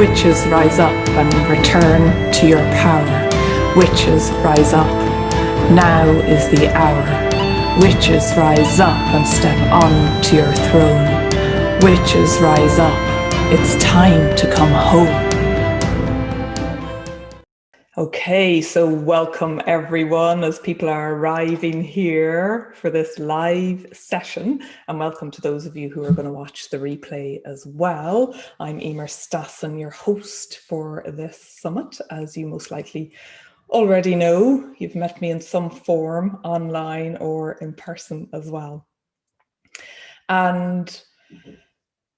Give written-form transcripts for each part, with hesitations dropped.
Witches, rise up and return to your power. Witches, rise up. Now is the hour. Witches, rise up and step on to your throne. Witches, rise up. It's time to come home. Okay, so welcome everyone as people are arriving here for this live session, and welcome to those of you who are going to watch the replay as well. I'm Eimear Stassin, your host for this summit. As you most likely already know, you've met me in some form, online or in person as well. And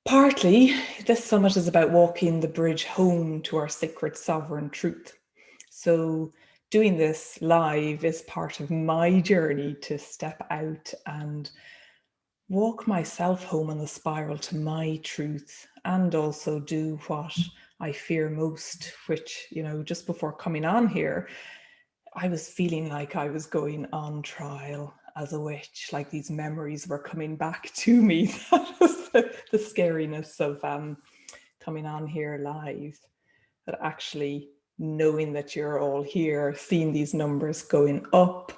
partly, this summit is about walking the bridge home to our sacred sovereign truth. So doing this live is part of my journey to step out and walk myself home on the spiral to my truth, and also do what I fear most, which, you know, just before coming on here, I was feeling like I was going on trial as a witch, like these memories were coming back to me. That was the scariness of coming on here live, but actually knowing that you're all here, seeing these numbers going up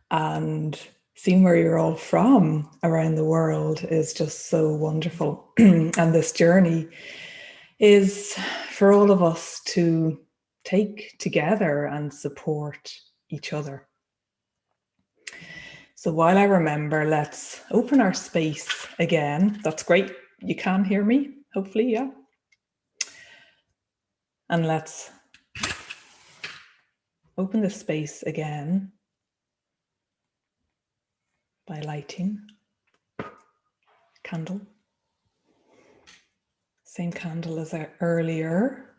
and seeing where you're all from around the world is just so wonderful. And this journey is for all of us to take together and support each other. So while I remember, let's open our space again. That's great. You can hear me, hopefully, yeah. And let's open the space again by lighting a candle. Same candle as earlier.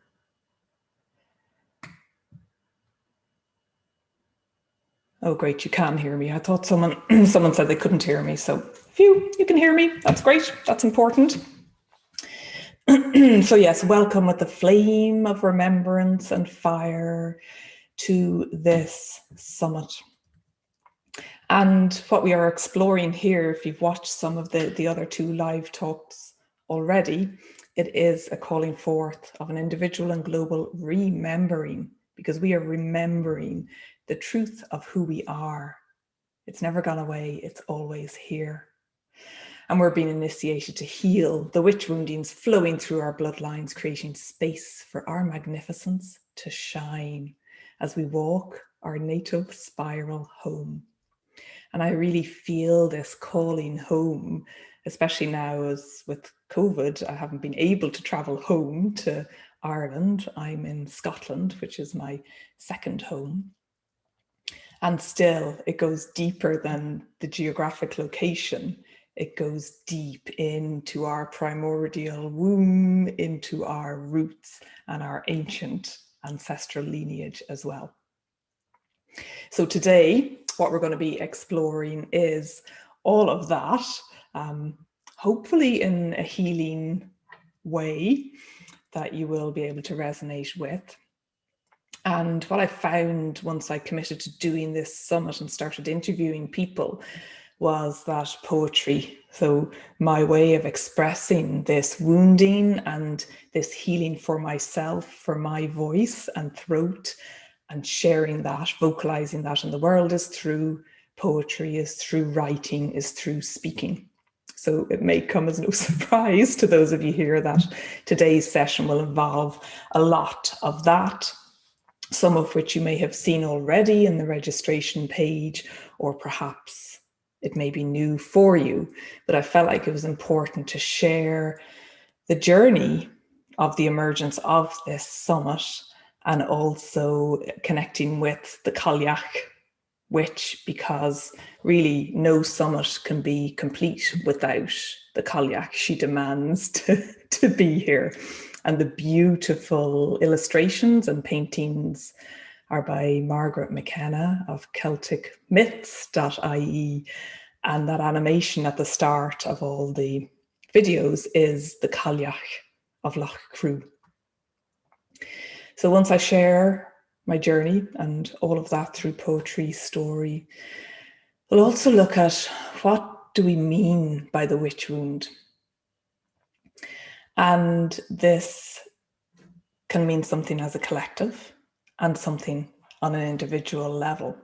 Oh, great, you can hear me. I thought someone said they couldn't hear me. So if you can hear me, that's great. That's important. So yes, welcome with the flame of remembrance and fire to this summit. And what we are exploring here, if you've watched some of the other two live talks already, it is a calling forth of an individual and global remembering, because we are remembering the truth of who we are. It's never gone away, it's always here. And we're being initiated to heal the witch woundings flowing through our bloodlines, creating space for our magnificence to shine as we walk our native spiral home. And I really feel this calling home, especially now as with COVID, I haven't been able to travel home to Ireland. I'm in Scotland, which is my second home. And still, it goes deeper than the geographic location. It goes deep into our primordial womb, into our roots and our ancient ancestral lineage as well. So today, what we're going to be exploring is all of that, hopefully in a healing way that you will be able to resonate with. And what I found once I committed to doing this summit and started interviewing people was that poetry, so my way of expressing this wounding and this healing for myself, for my voice and throat, and sharing that, vocalizing that in the world, is through poetry, is through writing, is through speaking. So it may come as no surprise to those of you here that today's session will involve a lot of that, some of which you may have seen already in the registration page, or perhaps it may be new for you. But I felt like it was important to share the journey of the emergence of this summit, and also connecting with the Kalyak witch, because really no summit can be complete without the Kalyak. She demands to be here. And the beautiful illustrations and paintings are by Margaret McKenna of Celtic Myths.ie. And that animation at the start of all the videos is the Cailleach of Loch Crew. So once I share my journey and all of that through poetry, story, we'll also look at what do we mean by the witch wound. And this can mean something as a collective and something on an individual level.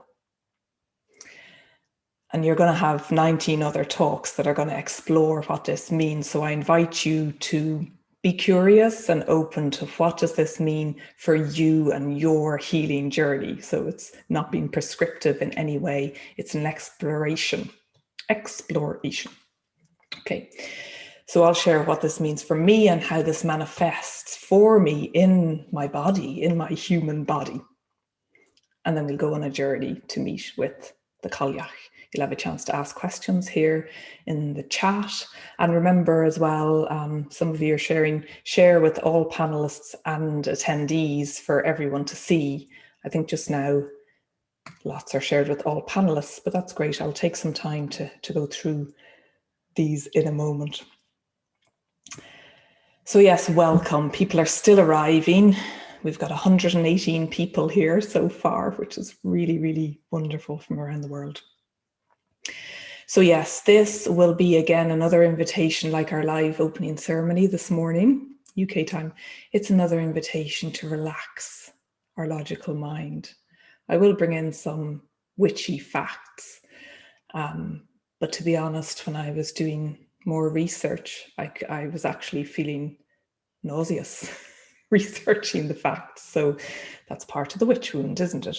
And you're going to have 19 other talks that are going to explore what this means. So I invite you to be curious and open to what does this mean for you and your healing journey. So it's not being prescriptive in any way. It's an exploration. Okay. So I'll share what this means for me and how this manifests for me in my body, in my human body. And then we'll go on a journey to meet with the Kalyak. You'll have a chance to ask questions here in the chat. And remember as well, some of you are share with all panelists and attendees for everyone to see. I think just now, lots are shared with all panelists, but that's great. I'll take some time to go through these in a moment. So yes, welcome. People are still arriving. We've got 118 people here so far, which is really, really wonderful from around the world. So yes, this will be again another invitation like our live opening ceremony this morning, UK time. It's another invitation to relax our logical mind. I will bring in some witchy facts, but to be honest, when I was doing more research, I was actually feeling nauseous researching the facts. So that's part of the witch wound, isn't it?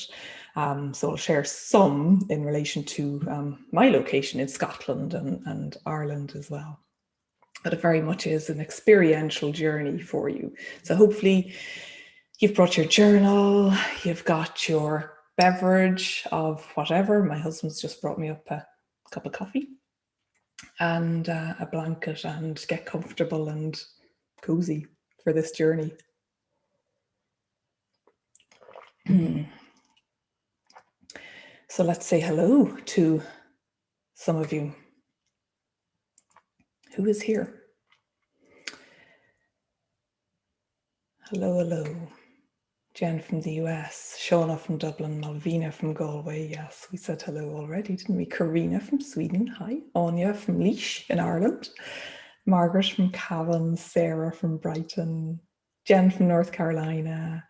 So I'll share some in relation to my location in Scotland and Ireland as well. But it very much is an experiential journey for you. So hopefully you've brought your journal, you've got your beverage of whatever. My husband's just brought me up a cup of coffee and a blanket, and get comfortable and cozy for this journey. So let's say hello to some of you. Who is here? Hello, hello. Jen from the US, Shona from Dublin, Malvina from Galway. Yes, we said hello already, didn't we? Karina from Sweden. Hi. Anya from Laois in Ireland. Margaret from Cavan. Sarah from Brighton. Jen from North Carolina.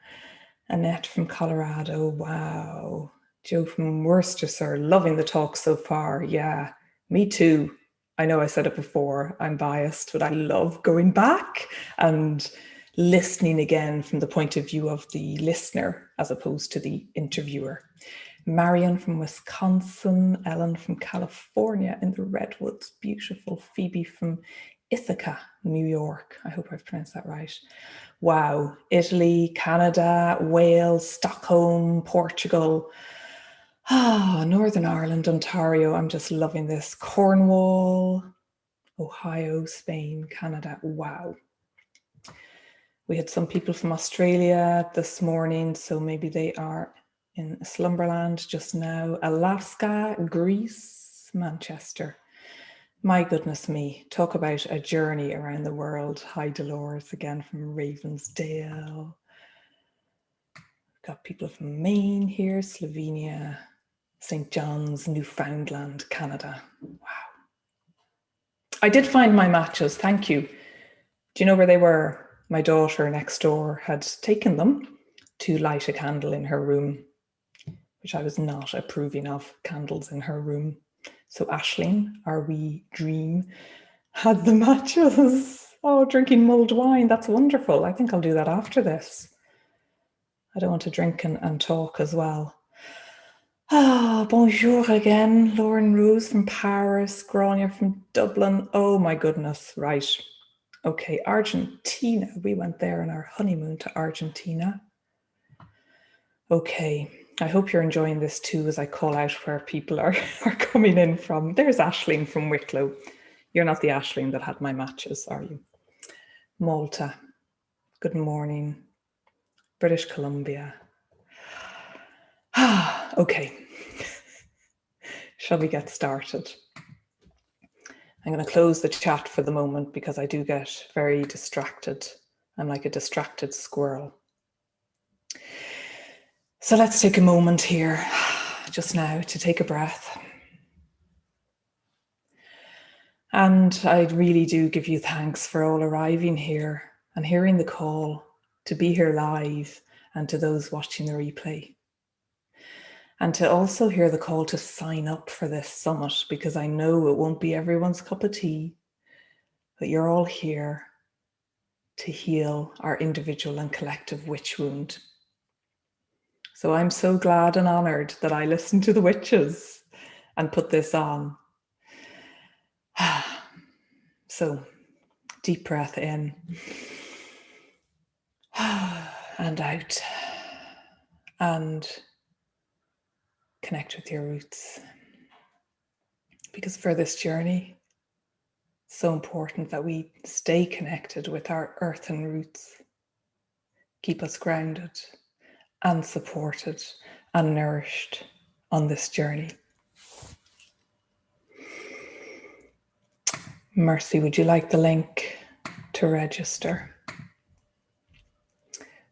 Annette from Colorado. Wow. Joe from Worcestershire. Loving the talk so far. Yeah, me too. I know I said it before, I'm biased, but I love going back and listening again from the point of view of the listener as opposed to the interviewer. Marion from Wisconsin, Ellen from California in the Redwoods, beautiful. Phoebe from Ithaca, New York. I hope I've pronounced that right. Wow, Italy, Canada, Wales, Stockholm, Portugal. Northern Ireland, Ontario. I'm just loving this. Cornwall, Ohio, Spain, Canada. Wow. We had some people from Australia this morning, so maybe they are in Slumberland just now. Alaska, Greece, Manchester. My goodness me, talk about a journey around the world. Hi, Dolores, again from Ravensdale. Got people from Maine here, Slovenia, St. John's, Newfoundland, Canada. Wow. I did find my matches, thank you. Do you know where they were? My daughter next door had taken them to light a candle in her room, which I was not approving of, candles in her room. So Aisling, our wee dream, had the matches. Oh, drinking mulled wine, that's wonderful. I think I'll do that after this. I don't want to drink and talk as well. Bonjour again. Lauren Rose from Paris, Grania from Dublin. Oh my goodness, right. Okay, Argentina. We went there on our honeymoon to Argentina. Okay, I hope you're enjoying this too as I call out where people are coming in from. There's Aisling from Wicklow. You're not the Aisling that had my matches, are you? Malta. Good morning. British Columbia. Okay. Shall we get started? I'm going to close the chat for the moment because I do get very distracted. I'm like a distracted squirrel. So let's take a moment here just now to take a breath. And I really do give you thanks for all arriving here and hearing the call to be here live, and to those watching the replay. And to also hear the call to sign up for this summit, because I know it won't be everyone's cup of tea, but you're all here to heal our individual and collective witch wound. So I'm so glad and honored that I listened to the witches and put this on. So deep breath in and out, and connect with your roots. Because for this journey, it's so important that we stay connected with our earthen roots. Keep us grounded and supported and nourished on this journey. Mercy, would you like the link to register?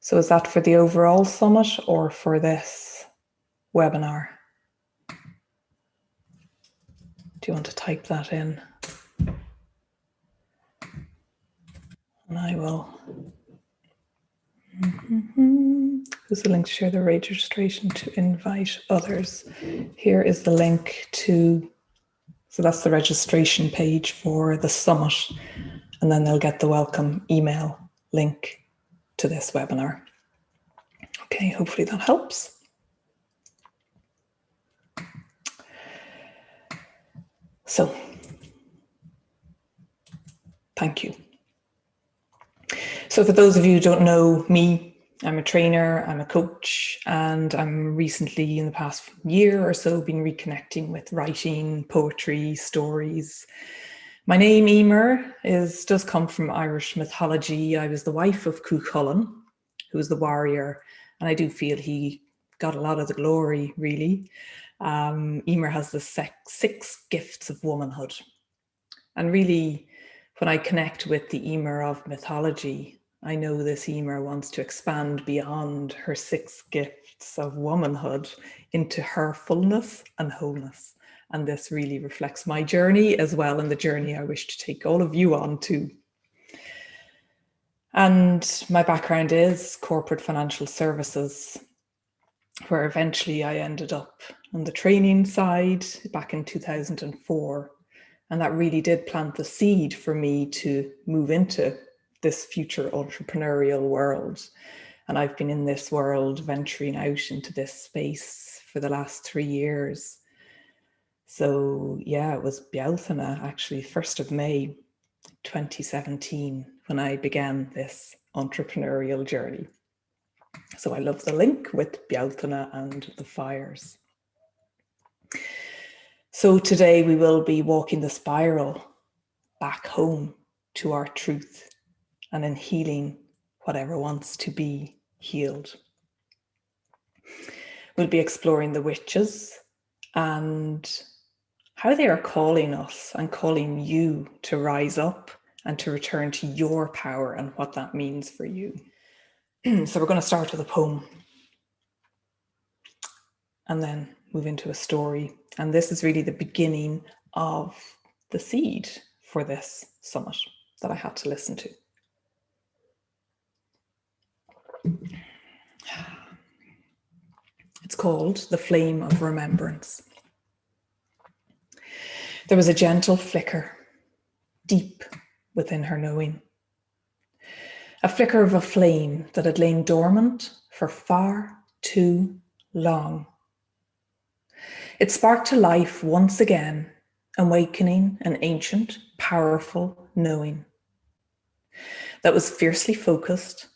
So is that for the overall summit or for this webinar? Do you want to type that in? And I will. Here's the link to share the registration to invite others. Here is the link to, so that's the registration page for the summit. And then they'll get the welcome email link to this webinar. Okay, hopefully that helps. So, thank you. So for those of you who don't know me, I'm a trainer, I'm a coach, and I'm recently, in the past year or so, been reconnecting with writing, poetry, stories. My name, Eimear, does come from Irish mythology. I was the wife of Cuchulainn, who was the warrior, and I do feel he got a lot of the glory, really. Eimear has the 6 gifts of womanhood. And really, when I connect with the Eimear of mythology, I know this Eimear wants to expand beyond her 6 gifts of womanhood into her fullness and wholeness. And this really reflects my journey as well, and the journey I wish to take all of you on too. And my background is corporate financial services, where eventually I ended up on the training side back in 2004. And that really did plant the seed for me to move into this future entrepreneurial world. And I've been in this world, venturing out into this space for the last 3 years. So yeah, it was Bealtaine, actually, 1st of May, 2017, when I began this entrepreneurial journey. So I love the link with Bealtaine and the fires. So today we will be walking the spiral back home to our truth and in healing whatever wants to be healed. We'll be exploring the witches and how they are calling us and calling you to rise up and to return to your power and what that means for you. So we're going to start with a poem and then move into a story. And this is really the beginning of the seed for this summit that I had to listen to. It's called The Flame of Remembrance. There was a gentle flicker deep within her knowing. A flicker of a flame that had lain dormant for far too long. It sparked to life once again, awakening an ancient, powerful knowing that was fiercely focused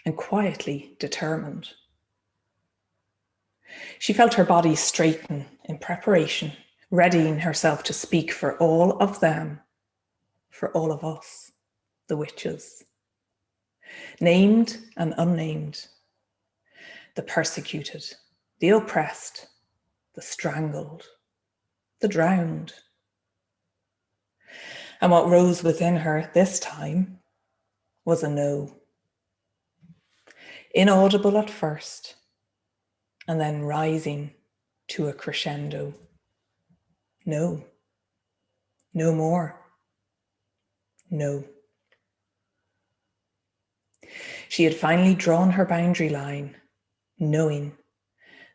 and quietly determined. She felt her body straighten in preparation, readying herself to speak for all of them, for all of us, the witches. Named and unnamed, the persecuted, the oppressed, the strangled, the drowned. And what rose within her this time was a no. Inaudible at first, and then rising to a crescendo. No. No more. No. She had finally drawn her boundary line, knowing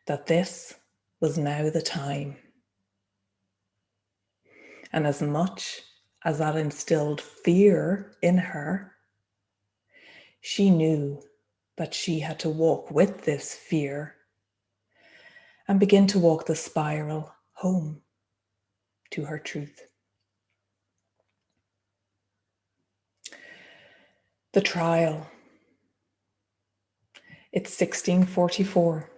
that this was now the time. And as much as that instilled fear in her, she knew that she had to walk with this fear and begin to walk the spiral home to her truth. The trial. It's 1644.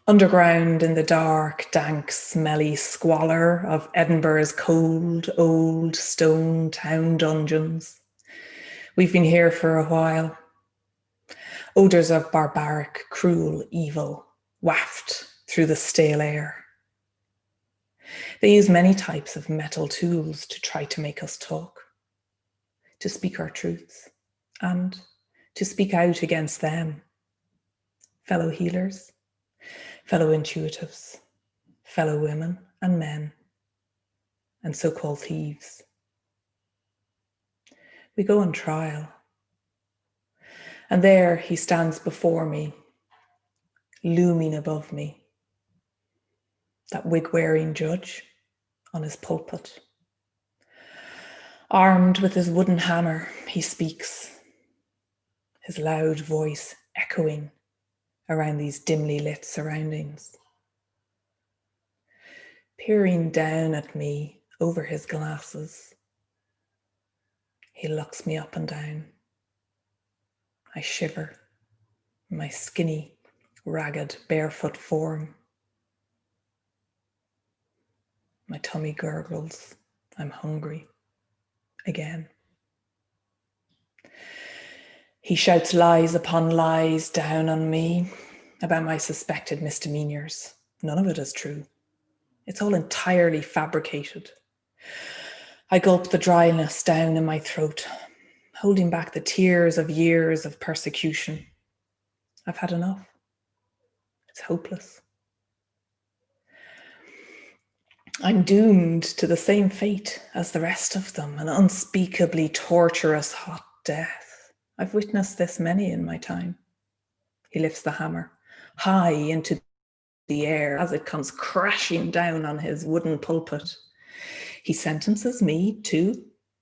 Underground in the dark, dank, smelly squalor of Edinburgh's cold, old stone town dungeons. We've been here for a while. Odours of barbaric, cruel evil waft through the stale air. They use many types of metal tools to try to make us talk, to speak our truths, and to speak out against them. Fellow healers, fellow intuitives, fellow women and men, and so-called thieves. We go on trial. And there he stands before me, looming above me, that wig-wearing judge on his pulpit. Armed with his wooden hammer, he speaks, his loud voice echoing around these dimly lit surroundings. Peering down at me over his glasses, he looks me up and down. I shiver in my skinny, ragged, barefoot form. My tummy gurgles. I'm hungry. Again. He shouts lies upon lies down on me about my suspected misdemeanors. None of it is true. It's all entirely fabricated. I gulp the dryness down in my throat, holding back the tears of years of persecution. I've had enough. It's hopeless. I'm doomed to the same fate as the rest of them, an unspeakably torturous hot death. I've witnessed this many in my time. He lifts the hammer high into the air as it comes crashing down on his wooden pulpit. He sentences me to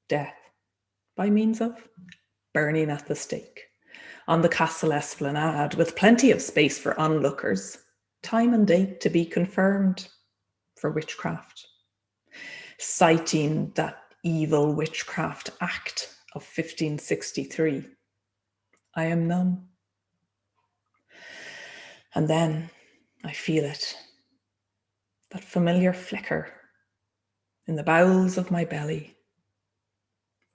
death by means of burning at the stake on the castle Esplanade, with plenty of space for onlookers, time and date to be confirmed for witchcraft, citing that evil witchcraft act of 1563. I am numb. And then I feel it, that familiar flicker in the bowels of my belly,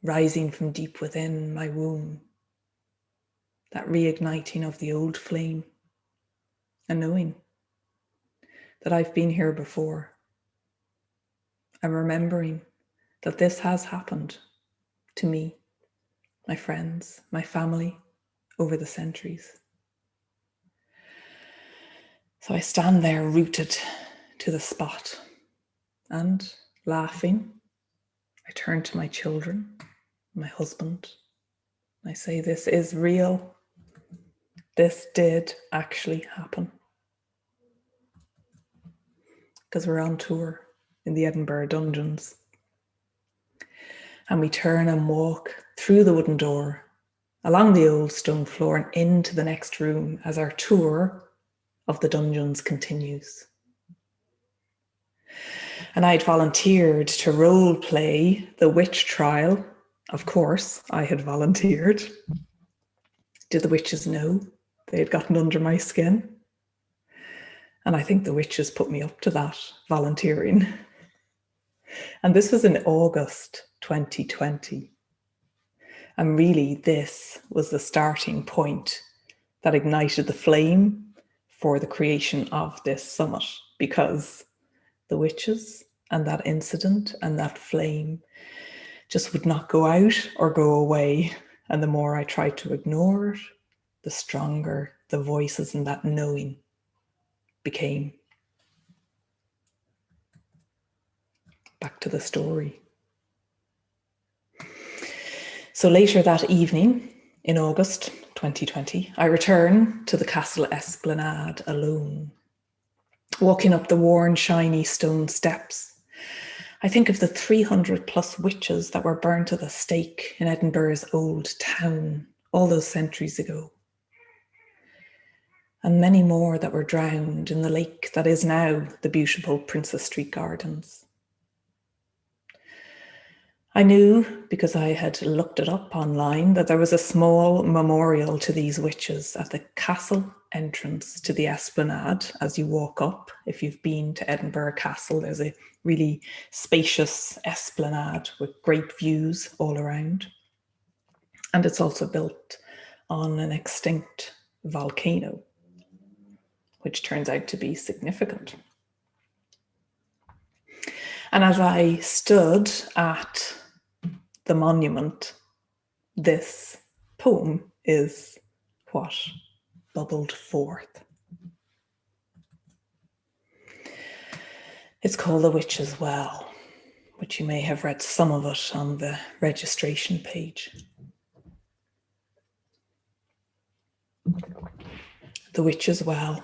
rising from deep within my womb, that reigniting of the old flame, and knowing that I've been here before. I'm remembering that this has happened to me, my friends, my family, over the centuries. So I stand there rooted to the spot and laughing, I turn to my children, my husband, and I say, this is real. This did actually happen. Because we're on tour in the Edinburgh Dungeons. And we turn and walk through the wooden door, along the old stone floor and into the next room as our tour of the dungeons continues. And I'd volunteered to role play the witch trial. Of course, I had volunteered. Did the witches know they had gotten under my skin? And I think the witches put me up to that, volunteering. And this was in August 2020. And really, this was the starting point that ignited the flame for the creation of this summit, because the witches and that incident and that flame just would not go out or go away. And the more I tried to ignore it, the stronger the voices and that knowing became. Back to the story. So later that evening, In August 2020, I return to the castle Esplanade alone. Walking up the worn, shiny stone steps, I think of the 300 plus witches that were burned at the stake in Edinburgh's old town all those centuries ago, and many more that were drowned in the lake that is now the beautiful Princess Street Gardens. I knew, because I had looked it up online, that there was a small memorial to these witches at the castle entrance to the Esplanade as you walk up. If you've been to Edinburgh Castle, there's a really spacious esplanade with great views all around. And it's also built on an extinct volcano, which turns out to be significant. And as I stood at the monument, this poem is what bubbled forth. It's called The Witch's Well, which you may have read some of it on the registration page. The Witch's Well.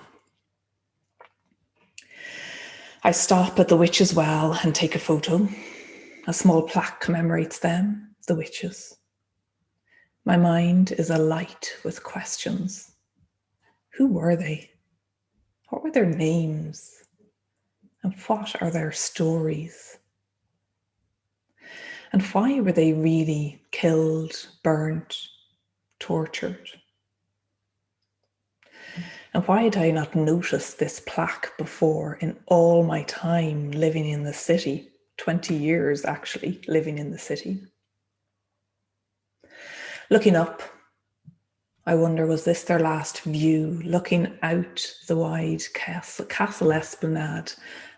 I stop at the Witch's Well and take a photo. A small plaque commemorates them, the witches. My mind is alight with questions. Who were they? What were their names? And what are their stories? And why were they really killed, burnt, tortured? And why had I not noticed this plaque before in all my time living in the city? 20 years actually living in the city. Looking up, I wonder, was this their last view, looking out the wide castle Esplanade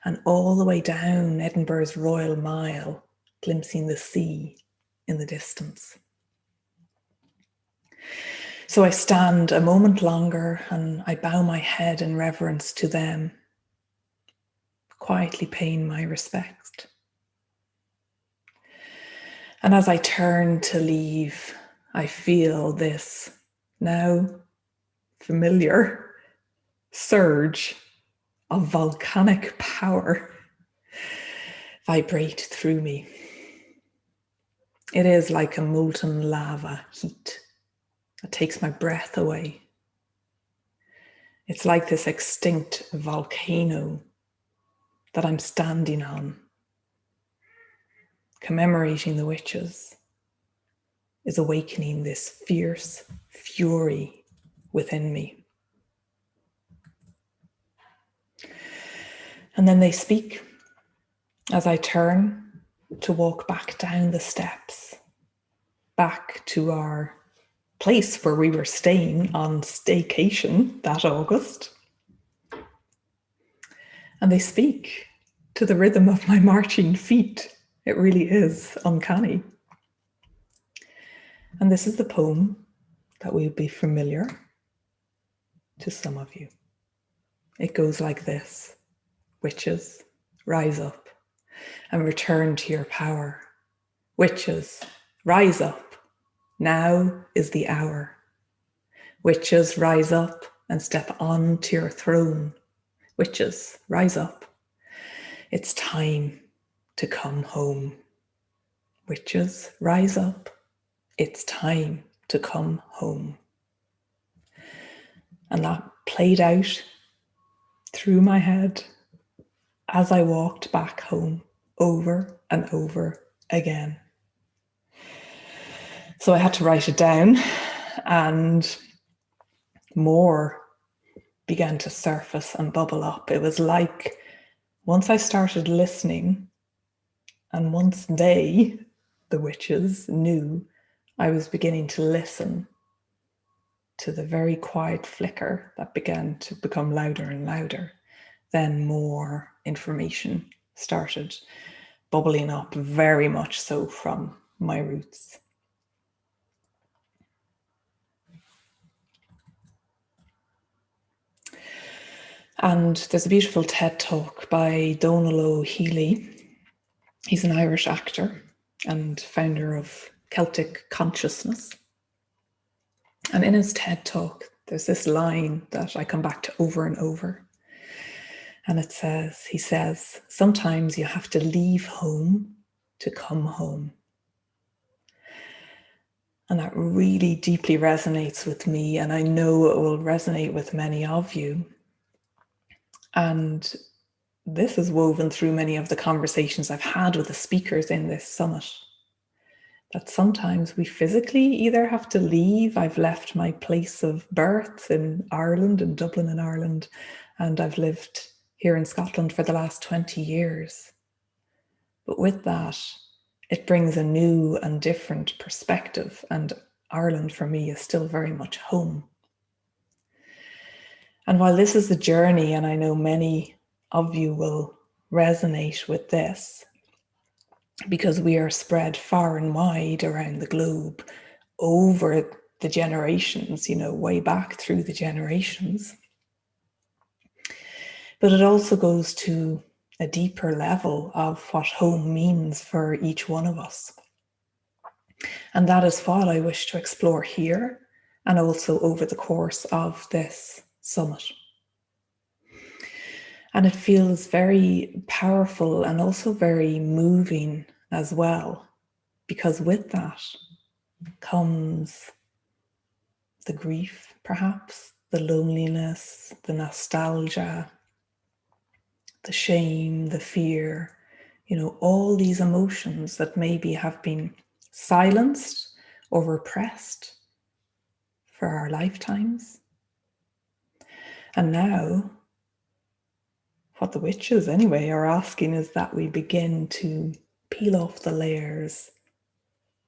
and all the way down Edinburgh's Royal Mile, glimpsing the sea in the distance? So I stand a moment longer and I bow my head in reverence to them, quietly paying my respect. And as I turn to leave, I feel this now familiar surge of volcanic power vibrate through me. It is like a molten lava heat that takes my breath away. It's like this extinct volcano that I'm standing on, commemorating the witches, is awakening this fierce fury within me. And then they speak as I turn to walk back down the steps, back to our place where we were staying on staycation that August. And they speak to the rhythm of my marching feet. It really is uncanny. And this is the poem that will be familiar to some of you. It goes like this: Witches, rise up and return to your power. Witches, rise up. Now is the hour. Witches, rise up and step on to your throne. Witches, rise up. It's time to come home. Witches, rise up. It's time to come home. And that played out through my head as I walked back home over and over again. So I had to write it down, and more began to surface and bubble up. It was like once I started listening, and once they, the witches, knew I was beginning to listen to the very quiet flicker that began to become louder and louder, then more information started bubbling up, very much so from my roots. And there's a beautiful TED talk by Donal O'Healy. He's an Irish actor and founder of Celtic Consciousness. And in his TED talk, there's this line that I come back to over and over. And he says, sometimes you have to leave home to come home. And that really deeply resonates with me, and I know it will resonate with many of you. And this is woven through many of the conversations I've had with the speakers in this summit, that sometimes we physically either have to leave. I've left my place of birth in Ireland, in Dublin in Ireland, and I've lived here in Scotland for the last 20 years. But with that, it brings a new and different perspective, and Ireland for me is still very much home. And while this is a journey, and I know many of you will resonate with this, because we are spread far and wide around the globe over the generations, way back through the generations. But it also goes to a deeper level of what home means for each one of us. And that is what I wish to explore here and also over the course of this summit. And it feels very powerful and also very moving as well, because with that comes the grief, perhaps, the loneliness, the nostalgia, the shame, the fear, all these emotions that maybe have been silenced or repressed for our lifetimes. And now, what the witches anyway are asking is that we begin to peel off the layers,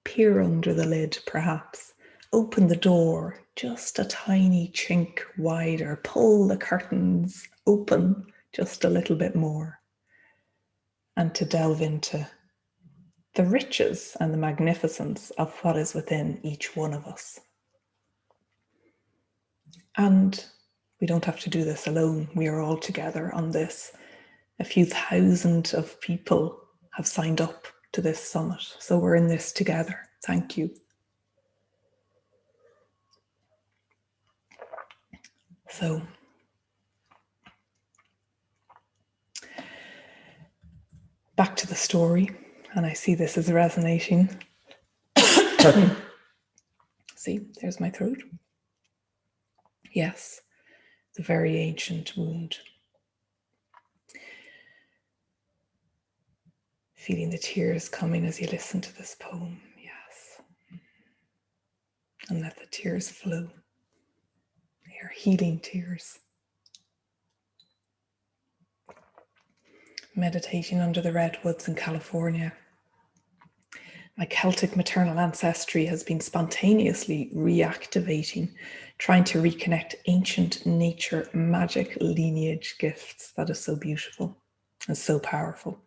peer under the lid perhaps, open the door just a tiny chink wider, pull the curtains open just a little bit more, and to delve into the riches and the magnificence of what is within each one of us. And we don't have to do this alone. We are all together on this. A few thousand of people have signed up to this summit. So we're in this together. Thank you. So back to the story, and I see this is resonating. See, there's my throat. Yes, the very ancient wound. Feeling the tears coming as you listen to this poem, yes. And let the tears flow. They are healing tears. Meditating under the redwoods in California. My Celtic maternal ancestry has been spontaneously reactivating, trying to reconnect ancient nature magic lineage gifts. That is so beautiful and so powerful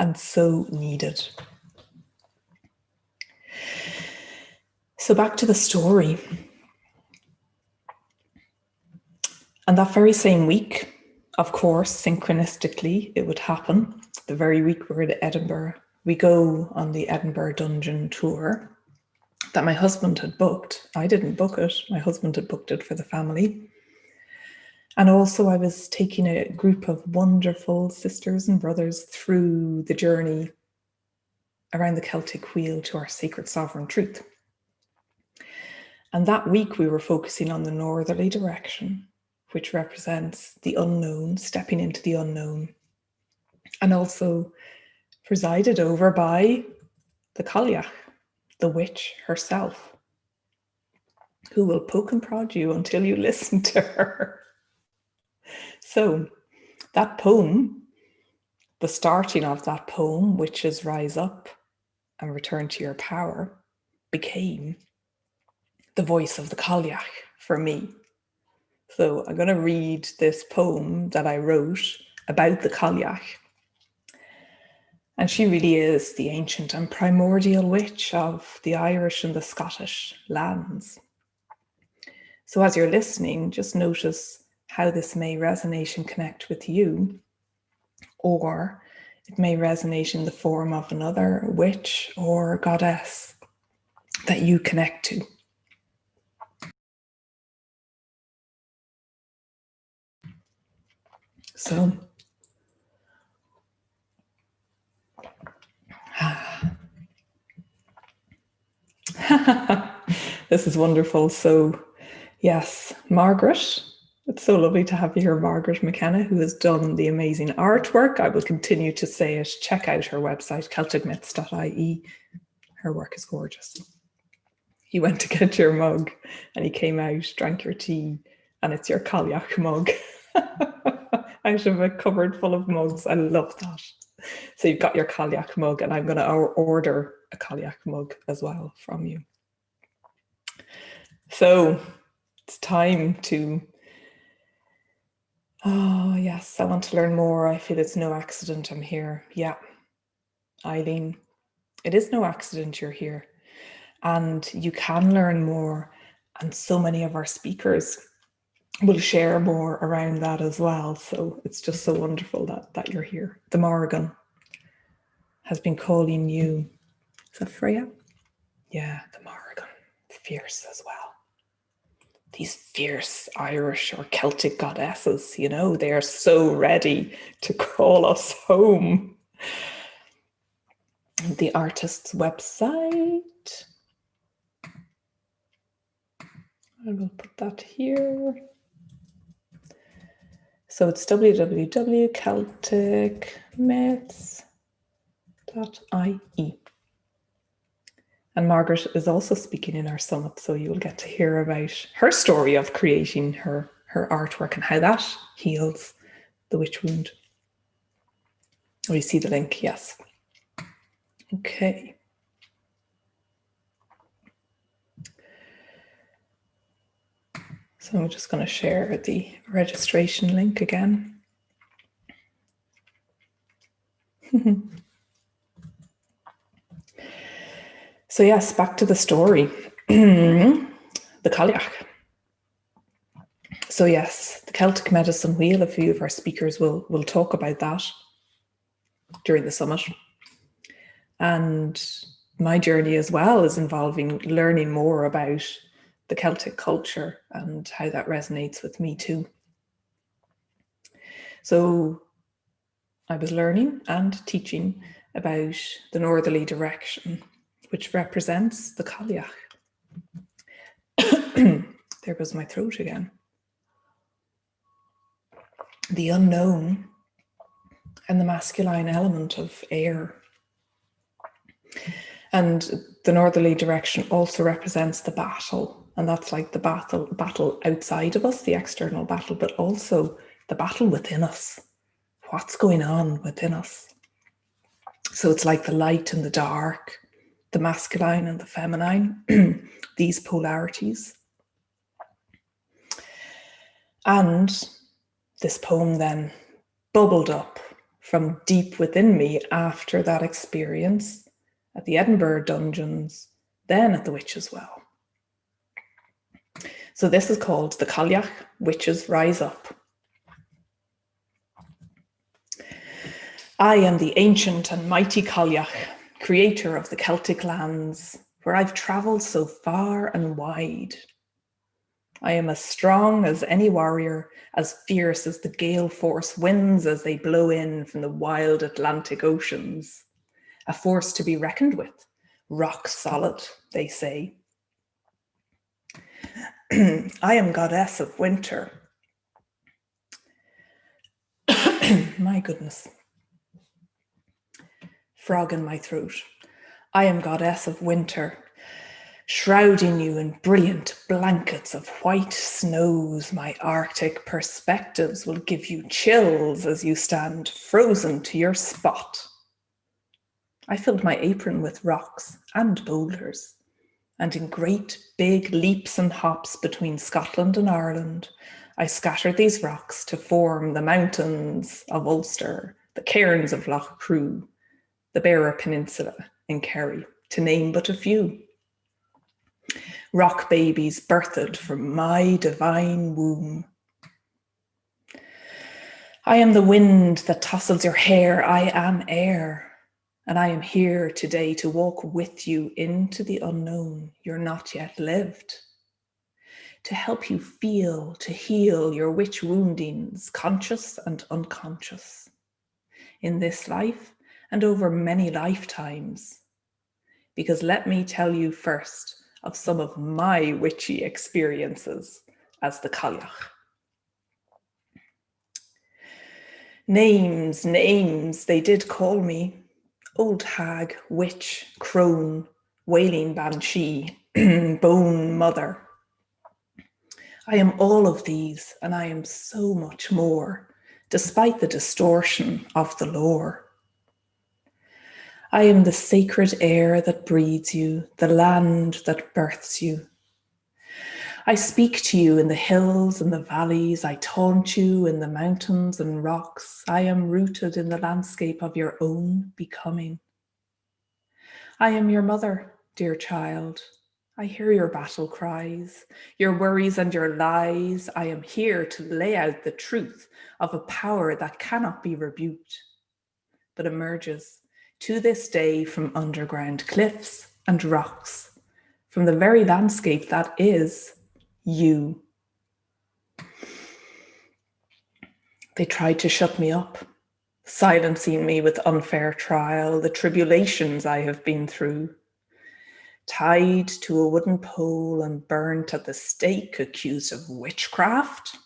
and so needed. So back to the story. And that very same week, of course, synchronistically, it would happen. The very week we're at Edinburgh, we go on the Edinburgh Dungeon tour that my husband had booked. I didn't book it. My husband had booked it for the family. And also I was taking a group of wonderful sisters and brothers through the journey around the Celtic wheel to our sacred sovereign truth. And that week we were focusing on the northerly direction, which represents the unknown, stepping into the unknown, and also presided over by the Kalyak, the witch herself, who will poke and prod you until you listen to her. So that poem, the starting of that poem, Witches Rise Up and Return to Your Power, became the voice of the Kalyak for me. So I'm going to read this poem that I wrote about the Kalyak. And she really is the ancient and primordial witch of the Irish and the Scottish lands. So as you're listening, just notice how this may resonate and connect with you, or it may resonate in the form of another witch or goddess that you connect to. So, this is wonderful. So, yes, Margaret. It's so lovely to have you here, Margaret McKenna, who has done the amazing artwork. I will continue to say it. Check out her website, celticmyths.ie. Her work is gorgeous. You went to get your mug and he came out, drank your tea, and it's your Kalyak mug out of a cupboard full of mugs. I love that. So you've got your Kalyak mug, and I'm going to order a Kalyak mug as well from you. So it's time to... Oh, yes, I want to learn more. I feel it's no accident I'm here. Yeah, Eileen, it is no accident you're here. And you can learn more. And so many of our speakers will share more around that as well. So it's just so wonderful that you're here. The Morrigan has been calling you. Is that Freya? Yeah, the Morrigan. Fierce as well. These fierce Irish or Celtic goddesses, you know, they are so ready to call us home. The artist's website. I will put that here. So it's www.celticmyths.ie. And Margaret is also speaking in our summit, so you will get to hear about her story of creating her artwork and how that heals the witch wound. Oh, you see the link, yes. Okay. So I'm just going to share the registration link again. So yes, back to the story. The Kalyak. So yes, the Celtic medicine wheel, a few of our speakers will talk about that during the summit. And my journey as well is involving learning more about the Celtic culture and how that resonates with me too. So I was learning and teaching about the northerly direction, which represents the Cailleach. There goes my throat again. The unknown and the masculine element of air. And the northerly direction also represents the battle. And that's like the battle outside of us, the external battle, but also the battle within us. What's going on within us? So it's like the light and the dark, the masculine and the feminine, these polarities. And this poem then bubbled up from deep within me after that experience at the Edinburgh Dungeons, then at the Witches' Well. So this is called the Kalyak, Witches Rise Up. I am the ancient and mighty Kalyak, creator of the Celtic lands, where I've travelled so far and wide. I am as strong as any warrior, as fierce as the gale force winds as they blow in from the wild Atlantic oceans. A force to be reckoned with, rock solid, they say. I am goddess of winter. My goodness. Frog in my throat. I am goddess of winter, shrouding you in brilliant blankets of white snows. My Arctic perspectives will give you chills as you stand frozen to your spot. I filled my apron with rocks and boulders, and in great big leaps and hops between Scotland and Ireland, I scattered these rocks to form the mountains of Ulster, the cairns of Loch Crew, the Beara Peninsula in Kerry, to name but a few. Rock babies birthed from my divine womb. I am the wind that tousles your hair. I am air. And I am here today to walk with you into the unknown you're not yet lived. to help you feel, to heal your witch woundings, conscious and unconscious, in this life and over many lifetimes. Because let me tell you first of some of my witchy experiences as the Kalyak. Names, they did call me. Old hag, witch, crone, wailing banshee, bone mother. I am all of these, and I am so much more, despite the distortion of the lore. I am the sacred air that breathes you, the land that births you. I speak to you in the hills and the valleys. I taunt you in the mountains and rocks. I am rooted in the landscape of your own becoming. I am your mother, dear child. I hear your battle cries, your worries and your lies. I am here to lay out the truth of a power that cannot be rebuked, but emerges to this day from underground cliffs and rocks, from the very landscape that is you. They tried to shut me up, silencing me with unfair trial, the tribulations I have been through. Tied to a wooden pole and burnt at the stake, accused of witchcraft.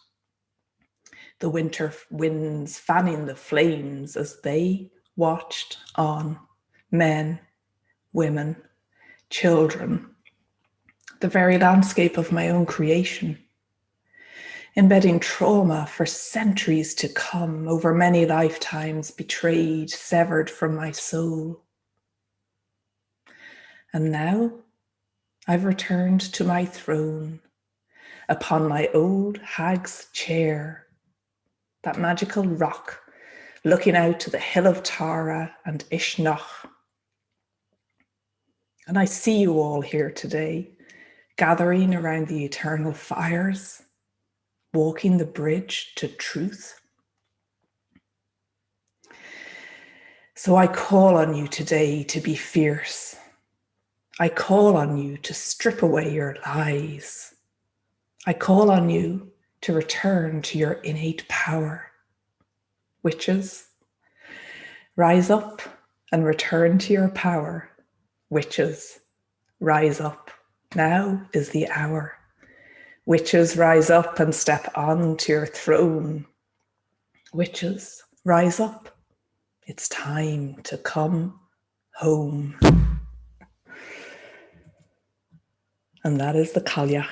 The winter winds fanning the flames as they watched on, men, women, children, the very landscape of my own creation, embedding trauma for centuries to come, over many lifetimes, betrayed, severed from my soul. And now I've returned to my throne, upon my old hag's chair, that magical rock, looking out to the hill of Tara and Ishnach. And I see you all here today, gathering around the eternal fires, walking the bridge to truth. So I call on you today to be fierce. I call on you to strip away your lies. I call on you to return to your innate power. Witches, rise up and return to your power. Witches, rise up. Now is the hour. Witches, rise up and step on to your throne. Witches, rise up. It's time to come home. And that is the Kalyak.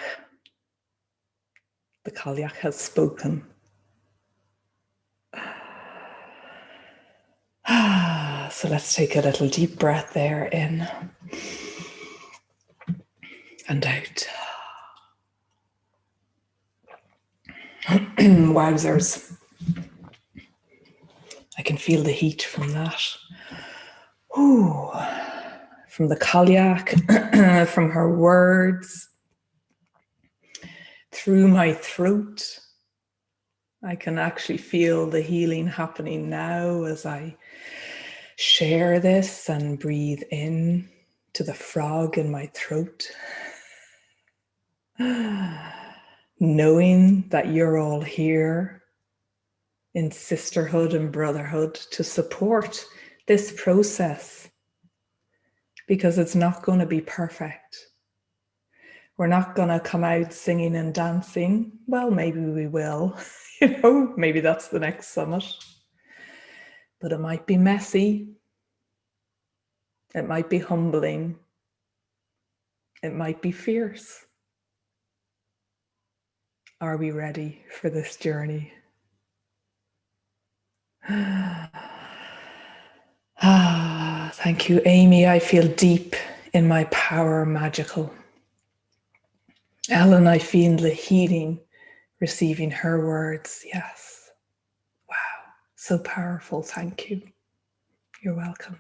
The Kalyak has spoken. So let's take a little deep breath there, in and out. Wowzers. I can feel the heat from that. Ooh. From the Kalyak, from her words, through my throat. I can actually feel the healing happening now as I share this and breathe in to the frog in my throat. Knowing that you're all here in sisterhood and brotherhood to support this process, because it's not going to be perfect. We're not going to come out singing and dancing. Well, maybe we will. Maybe that's the next summit. But it might be messy. It might be humbling. It might be fierce. Are we ready for this journey? Thank you, Amy. I feel deep in my power, magical. Ellen, I feel the healing, receiving her words. Yes. Wow. So powerful. Thank you. You're welcome.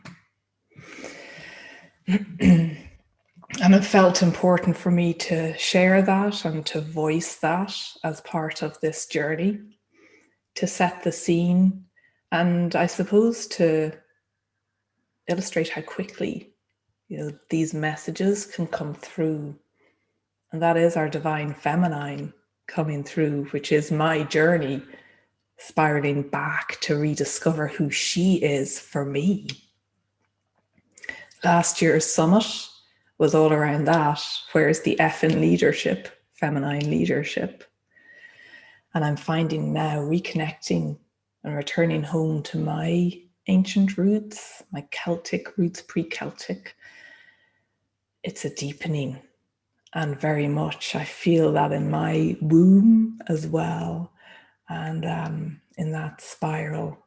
And it felt important for me to share that and to voice that as part of this journey, to set the scene, and I suppose to illustrate how quickly these messages can come through And that is our divine feminine coming through, which is my journey, spiraling back to rediscover who she is for me. Last year's summit was all around that. Where's the F in leadership, feminine leadership? And I'm finding now reconnecting and returning home to my ancient roots, my Celtic roots, pre-Celtic. It's a deepening. And very much I feel that in my womb as well. And in that spiral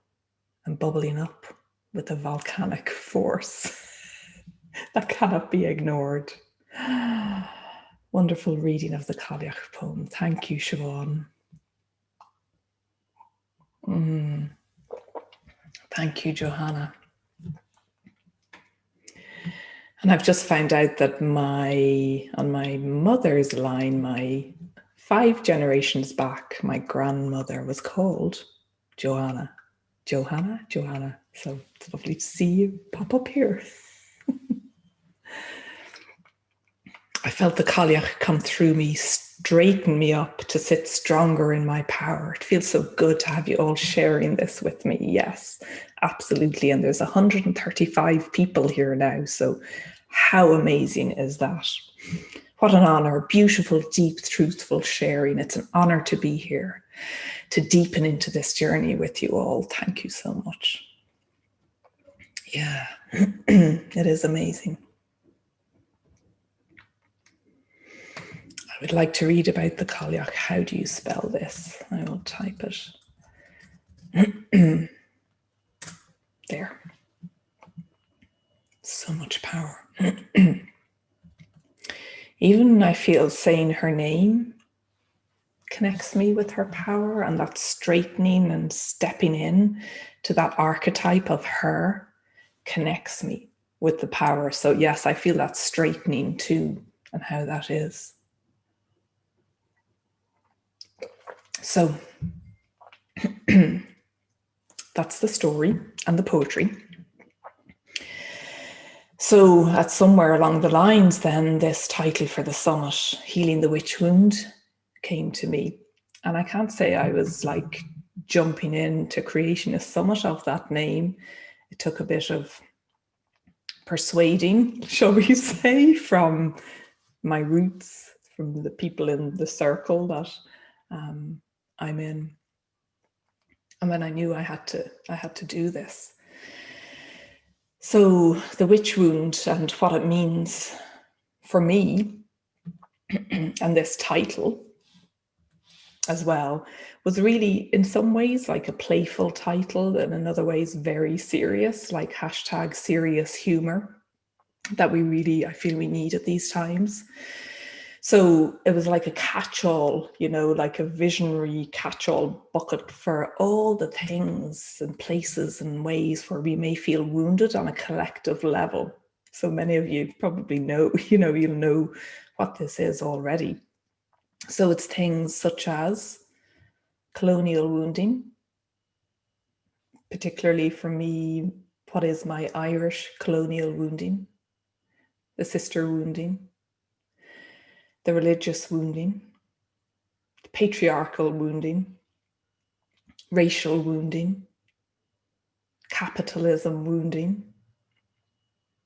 and bubbling up with a volcanic force that cannot be ignored. Wonderful reading of the Kalyak poem. Thank you, Siobhan. Thank you, Johanna. And I've just found out that on my mother's line, my 5 generations back, my grandmother was called Johanna. Johanna. So it's lovely to see you pop up here. I felt the Kalyak come through me, straighten me up to sit stronger in my power. It feels so good to have you all sharing this with me. Yes, absolutely. And there's 135 people here now. So how amazing is that? What an honor. Beautiful, deep, truthful sharing. It's an honor to be here, to deepen into this journey with you all. Thank you so much. Yeah, it is amazing. I would like to read about the Kalyak. How do you spell this? I will type it. There. So much power. Even I feel saying her name connects me with her power, and that straightening and stepping in to that archetype of her connects me with the power. So yes, I feel that straightening too, and how that is. So that's the story and the poetry. So at somewhere along the lines then, this title for the summit, Healing the Witch Wound, came to me. And I can't say I was like jumping into creating a summit of that name. It took a bit of persuading, shall we say, from my roots, from the people in the circle that I'm in. And when I knew I had to do this. So the witch wound and what it means for me, and this title as well, was really in some ways like a playful title, and in other ways very serious, like hashtag serious humor that I feel we need at these times. So it was like a catch-all, like a visionary catch-all bucket for all the things and places and ways where we may feel wounded on a collective level. So many of you probably know, you'll know what this is already. So it's things such as colonial wounding, particularly for me, what is my Irish colonial wounding, the sister wounding, the religious wounding, the patriarchal wounding, racial wounding, capitalism wounding.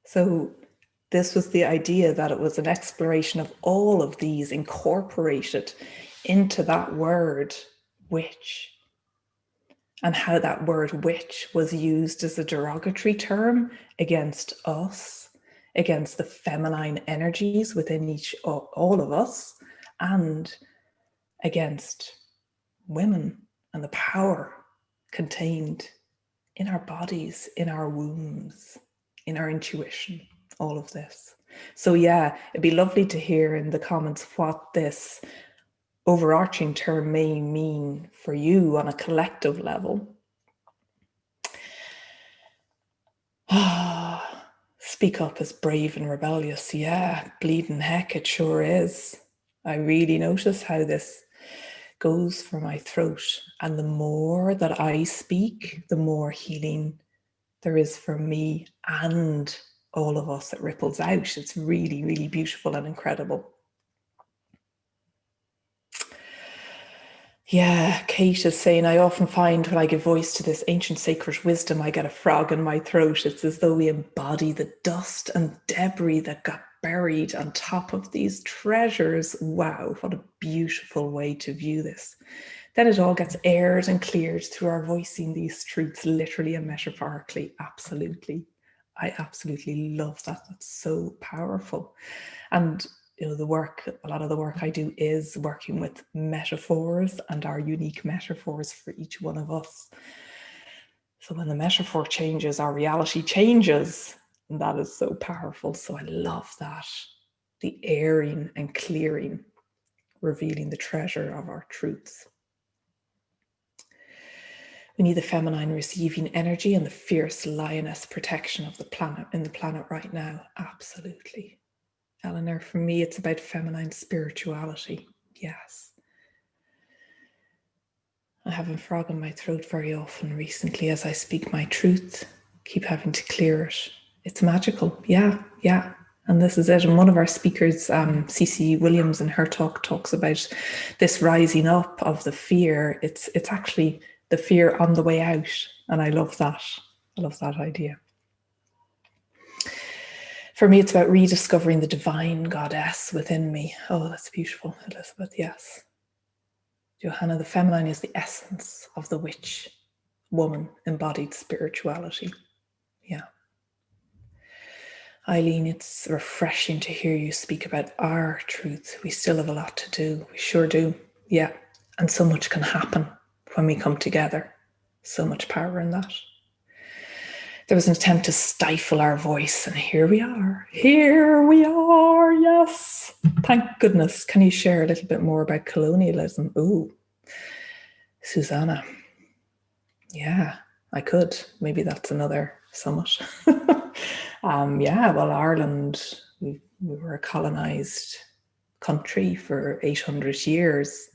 So this was the idea that it was an exploration of all of these incorporated into that word, witch, and how that word witch was used as a derogatory term against us, against the feminine energies within all of us, and against women and the power contained in our bodies, in our wombs, in our intuition, all of this. So yeah, it'd be lovely to hear in the comments what this overarching term may mean for you on a collective level. Speak up is brave and rebellious. Yeah, bleeding heck, it sure is. I really notice how this goes for my throat. And the more that I speak, the more healing there is for me and all of us. It ripples out. It's really, really beautiful and incredible. Yeah, Kate is saying, I often find when I give voice to this ancient sacred wisdom, I get a frog in my throat. It's as though we embody the dust and debris that got buried on top of these treasures. Wow, what a beautiful way to view this. Then it all gets aired and cleared through our voicing these truths, literally and metaphorically. Absolutely. I absolutely love that. That's so powerful. And a lot of the work I do is working with metaphors and our unique metaphors for each one of us. So when the metaphor changes, our reality changes. And that is so powerful. So I love that. The airing and clearing, revealing the treasure of our truths. We need the feminine receiving energy and the fierce lioness protection of the planet right now. Absolutely. Eleanor, for me, it's about feminine spirituality. Yes. I have a frog in my throat very often recently as I speak my truth, keep having to clear it. It's magical. Yeah. And this is it. And one of our speakers, CC Williams, in her talk talks about this rising up of the fear. It's actually the fear on the way out. And I love that. I love that idea. For me, it's about rediscovering the divine goddess within me. Oh, that's beautiful, Elizabeth. Yes. Johanna, the feminine is the essence of the witch, woman, embodied spirituality. Yeah. Eileen, it's refreshing to hear you speak about our truth. We still have a lot to do. We sure do. Yeah. And so much can happen when we come together. So much power in that. There was an attempt to stifle our voice, and here we are. Here we are, yes. Thank goodness. Can you share a little bit more about colonialism? Ooh, Susanna. Yeah, I could. Maybe that's another summit. Yeah, well, Ireland, we were a colonised country for 800 years.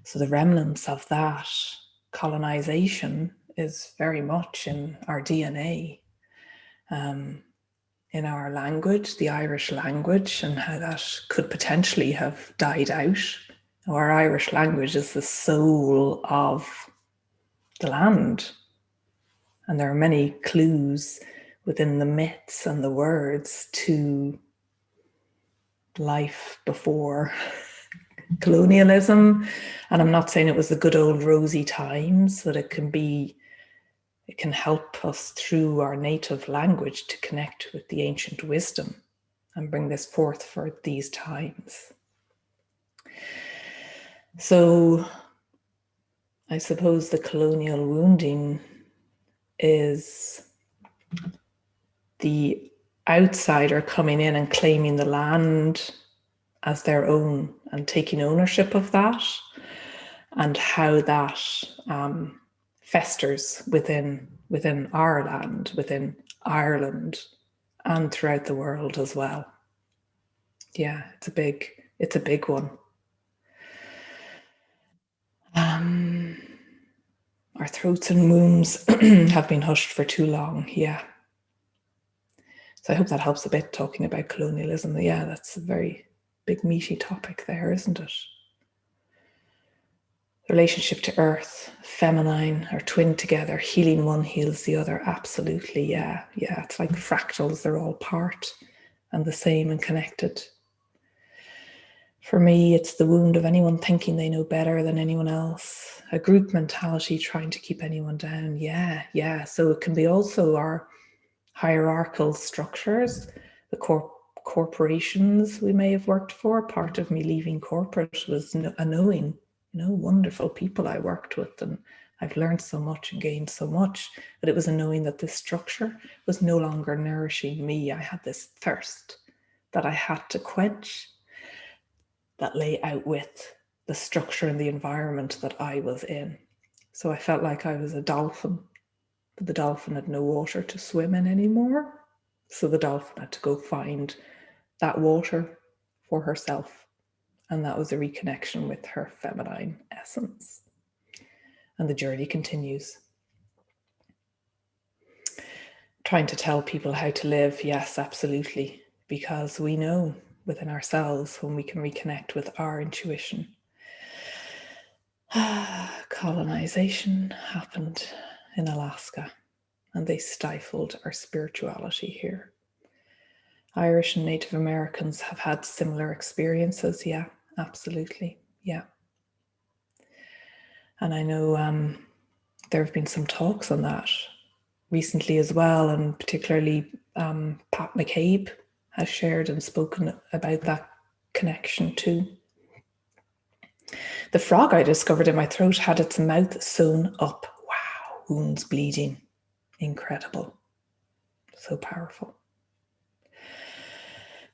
So the remnants of that colonisation is very much in our DNA, in our language, the Irish language, and how that could potentially have died out. Our Irish language is the soul of the land. And there are many clues within the myths and the words to life before colonialism. And I'm not saying it was the good old rosy times, but it can help us through our native language to connect with the ancient wisdom and bring this forth for these times. So I suppose the colonial wounding is the outsider coming in and claiming the land as their own and taking ownership of that, and how that festers within our land, within Ireland, and throughout the world as well. Yeah, it's a big one. Our throats and wombs have been hushed for too long. Yeah. So I hope that helps a bit, talking about colonialism. Yeah, that's a very big meaty topic there, isn't it? Relationship to earth, feminine, are twinned together. Healing one heals the other. Absolutely. Yeah. It's like fractals. They're all part and the same and connected. For me, it's the wound of anyone thinking they know better than anyone else. A group mentality trying to keep anyone down. Yeah. So it can be also our hierarchical structures, the corporations we may have worked for. Part of me leaving corporate was a knowing, wonderful people I worked with, and I've learned so much and gained so much, but it was a knowing that this structure was no longer nourishing me. I had this thirst that I had to quench, that lay out with the structure and the environment that I was in. So I felt like I was a dolphin, but the dolphin had no water to swim in anymore. So the dolphin had to go find that water for herself. And that was a reconnection with her feminine essence. And the journey continues. Trying to tell people how to live, yes, absolutely. Because we know within ourselves when we can reconnect with our intuition. Colonization happened in Alaska, and they stifled our spirituality here. Irish and Native Americans have had similar experiences. Yeah, absolutely. Yeah. And I know there have been some talks on that recently as well, and particularly Pat McCabe has shared and spoken about that connection too. The frog I discovered in my throat had its mouth sewn up. Wow, wounds bleeding. Incredible. So powerful.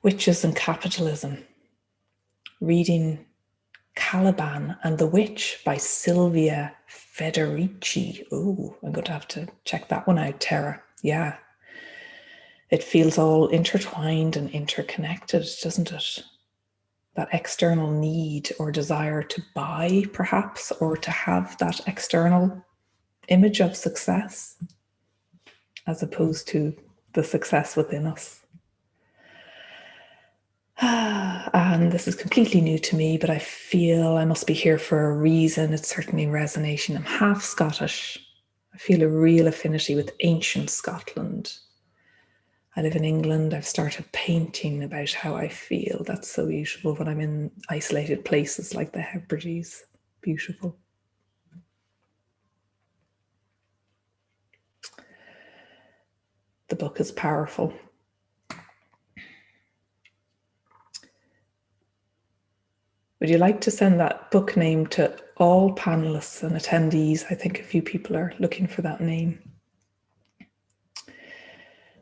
Witches and Capitalism. Reading Caliban and the Witch by Silvia Federici. Oh, I'm going to have to check that one out, Tara. Yeah. It feels all intertwined and interconnected, doesn't it? That external need or desire to buy, perhaps, or to have that external image of success, as opposed to the success within us. And this is completely new to me, but I feel I must be here for a reason. It's certainly resonating. I'm half Scottish. I feel a real affinity with ancient Scotland. I live in England. I've started painting about how I feel. That's so beautiful when I'm in isolated places like the Hebrides. Beautiful. The book is powerful. Would you like to send that book name to all panelists and attendees? I think a few people are looking for that name.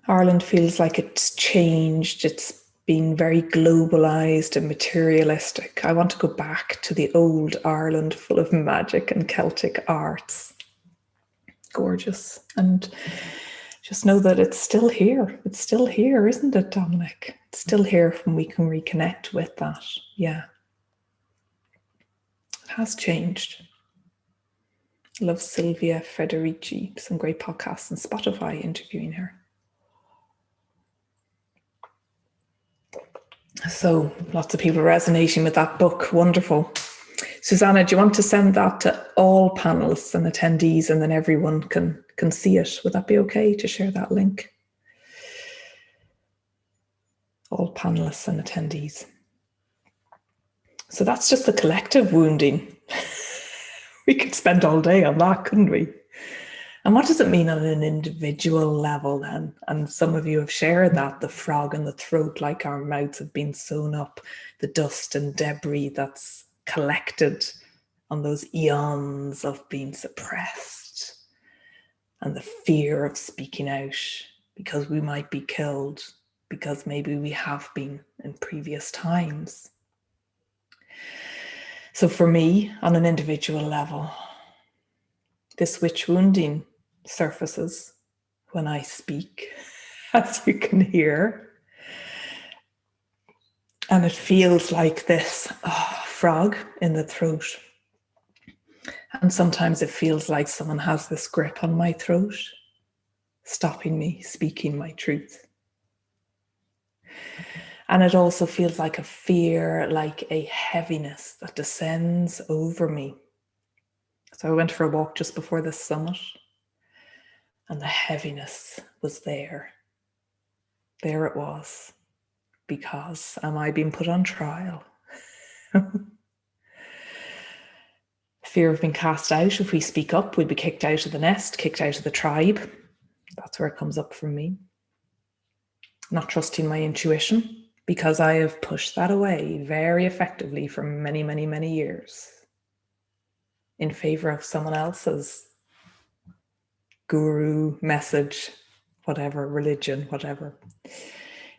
Ireland feels like it's changed. It's been very globalized and materialistic. I want to go back to the old Ireland full of magic and Celtic arts. Gorgeous. And just know that it's still here. It's still here, isn't it, Dominic? It's still here when we can reconnect with that. Yeah. It has changed. I love Silvia Federici. Some great podcasts on Spotify interviewing her. So lots of people resonating with that book. Wonderful. Susanna, do you want to send that to all panelists and attendees, and then everyone can see it? Would that be okay to share that link? All panelists and attendees. So that's just the collective wounding. We could spend all day on that, couldn't we? And what does it mean on an individual level then? And some of you have shared that, the frog in the throat, like our mouths have been sewn up, the dust and debris that's collected on those eons of being suppressed, and the fear of speaking out because we might be killed, because maybe we have been in previous times. So for me, on an individual level, this witch wounding surfaces when I speak, as you can hear. And it feels like this frog in the throat. And sometimes it feels like someone has this grip on my throat, stopping me speaking my truth. And it also feels like a fear, like a heaviness that descends over me. So I went for a walk just before this summit, and the heaviness was there. There it was. Because am I being put on trial? Fear of being cast out. If we speak up, we'd be kicked out of the nest, kicked out of the tribe. That's where it comes up for me. Not trusting my intuition, because I have pushed that away very effectively for many, many, many years in favor of someone else's guru, message, whatever, religion, whatever.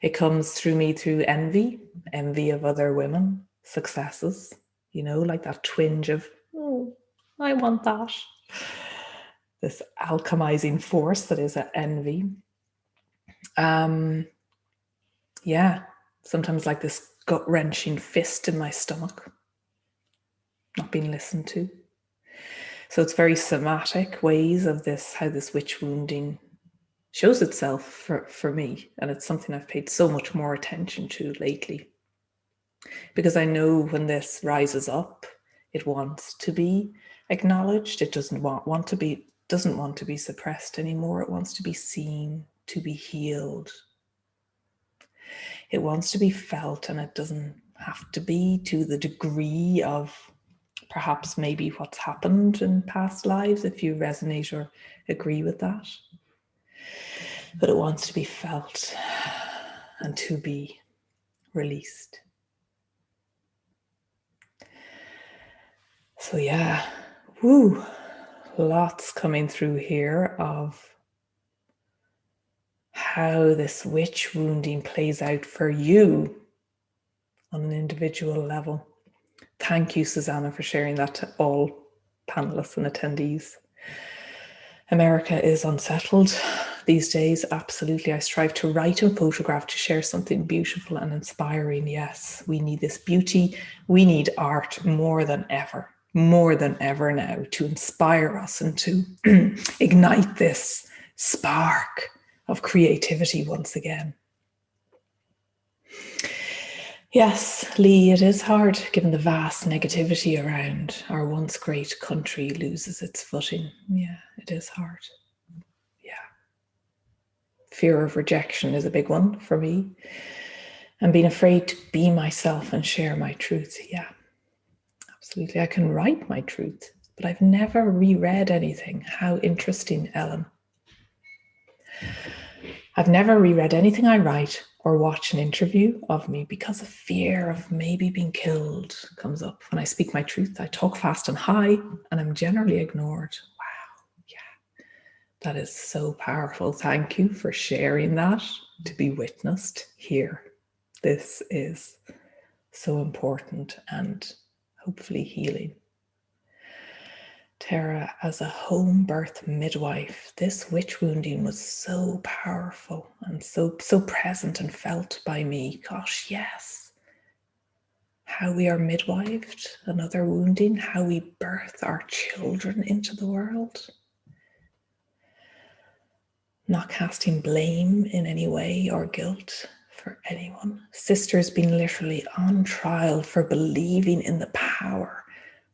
It comes through me through envy of other women, successes, like that twinge of, oh, I want that. This alchemizing force that is envy. Sometimes like this gut-wrenching fist in my stomach, not being listened to. So it's very somatic ways of this, how this witch wounding shows itself for me. And it's something I've paid so much more attention to lately. Because I know when this rises up, it wants to be acknowledged. It doesn't want to be suppressed anymore. It wants to be seen, to be healed. It wants to be felt, and it doesn't have to be to the degree of perhaps maybe what's happened in past lives, if you resonate or agree with that. But it wants to be felt and to be released. So yeah, lots coming through here of how this witch wounding plays out for you on an individual level. Thank you, Susanna, for sharing that to all panelists and attendees. America is unsettled these days, absolutely. I strive to write and photograph to share something beautiful and inspiring. Yes, we need this beauty. We need art more than ever now, to inspire us and to ignite this spark of creativity once again. Yes, Lee, it is hard given the vast negativity around. Our once great country loses its footing. Yeah, it is hard. Yeah. Fear of rejection is a big one for me. And being afraid to be myself and share my truth. Yeah, absolutely. I can write my truth, but I've never reread anything. How interesting, Ellen. I've never reread anything I write or watch an interview of me because of fear of maybe being killed comes up. When I speak my truth, I talk fast and high, and I'm generally ignored. Wow, yeah, that is so powerful. Thank you for sharing that to be witnessed here. This is so important and hopefully healing. Tara, as a home birth midwife, this witch wounding was so powerful and so present and felt by me. Gosh, yes. How we are midwived, another wounding, how we birth our children into the world. Not casting blame in any way or guilt for anyone. Sisters being literally on trial for believing in the power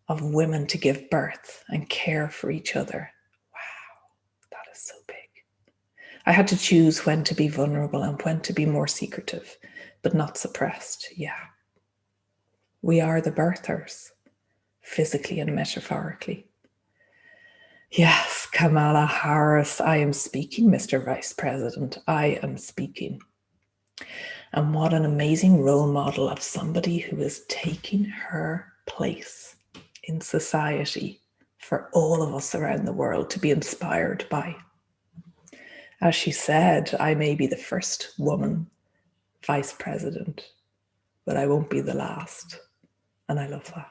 of women to give birth and care for each other. Wow, that is so big. I had to choose when to be vulnerable and when to be more secretive, but not suppressed. Yeah. We are the birthers, physically and metaphorically. Yes, Kamala Harris, I am speaking, Mr. Vice President. I am speaking. And what an amazing role model of somebody who is taking her place in society for all of us around the world to be inspired by. As she said, I may be the first woman vice president, but I won't be the last. And I love that.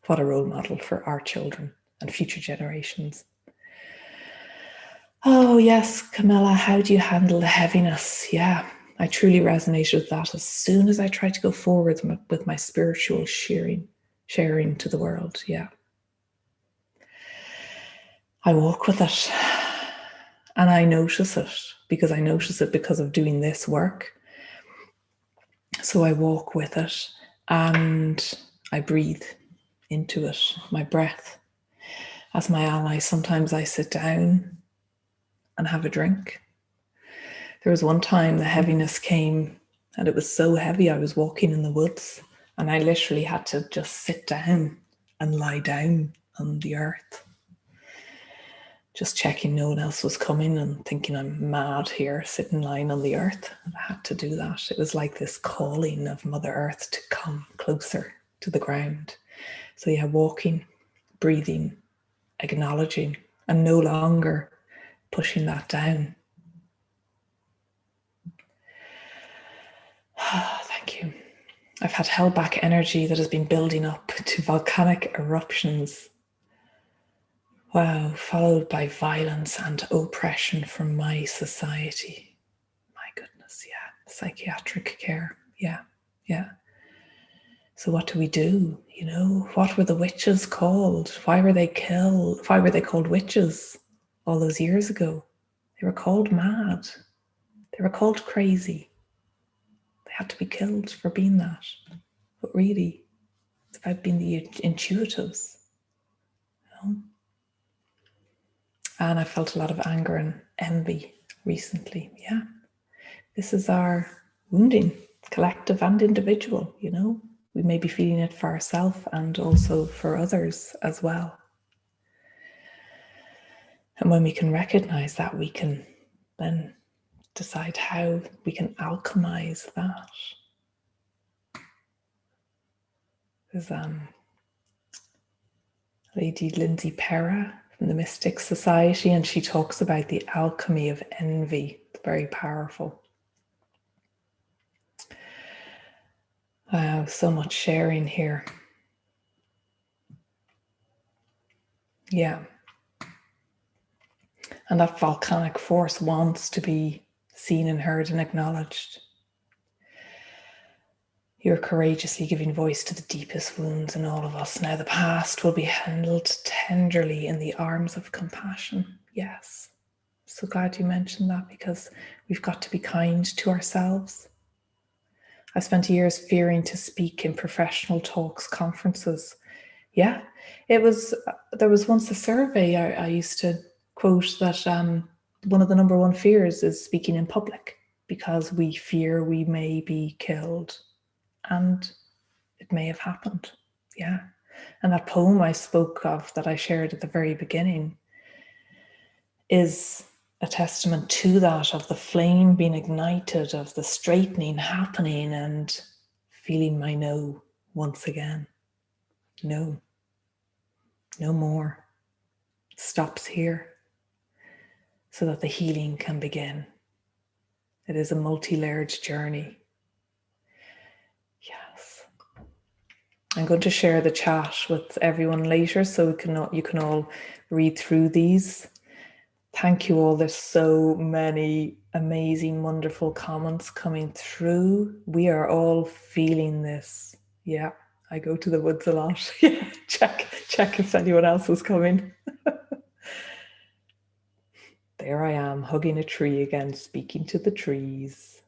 What a role model for our children and future generations. Oh yes, Camilla, how do you handle the heaviness? Yeah, I truly resonated with that as soon as I tried to go forward with my spiritual sharing to the world. Yeah. I walk with it and I notice it because of doing this work. So I walk with it and I breathe into it, my breath. As my ally, sometimes I sit down and have a drink. There was one time the heaviness came and it was so heavy. I was walking in the woods and I literally had to just sit down and lie down on the earth. Just checking no one else was coming and thinking I'm mad here, sitting lying on the earth. I had to do that. It was like this calling of Mother Earth to come closer to the ground. So yeah, walking, breathing, acknowledging, and no longer pushing that down. Thank you. I've had held back energy that has been building up to volcanic eruptions. Wow, followed by violence and oppression from my society. My goodness, yeah. Psychiatric care, yeah. So what do we do? You know, what were the witches called? Why were they killed? Why were they called witches all those years ago? They were called mad. They were called crazy. They had to be killed for being that. But really, it's about being the intuitives. know. And I felt a lot of anger and envy recently. Yeah. This is our wounding, collective and individual, you know. We may be feeling it for ourselves and also for others as well. And when we can recognize that, we can then decide how we can alchemize that. There's Lady Lindsay Perra from the Mystic Society, and she talks about the alchemy of envy. It's very powerful. Wow, so much sharing here. Yeah. And that volcanic force wants to be seen and heard and acknowledged. You're courageously giving voice to the deepest wounds in all of us. Now the past will be handled tenderly in the arms of compassion. Yes. So glad you mentioned that, because we've got to be kind to ourselves. I spent years fearing to speak in professional talks, conferences. Yeah, there was once a survey I used to quote that one of the number one fears is speaking in public, because we fear we may be killed, and it may have happened. Yeah. And that poem I spoke of that I shared at the very beginning is a testament to that, of the flame being ignited, of the straightening happening, and feeling my no once again. No. No more. Stops here so that the healing can begin. It is a multi-layered journey. Yes. I'm going to share the chat with everyone later, so you can all read through these. Thank you all. There's so many amazing, wonderful comments coming through. We are all feeling this. Yeah, I go to the woods a lot. Yeah, check if anyone else is coming. There I am, hugging a tree again, speaking to the trees.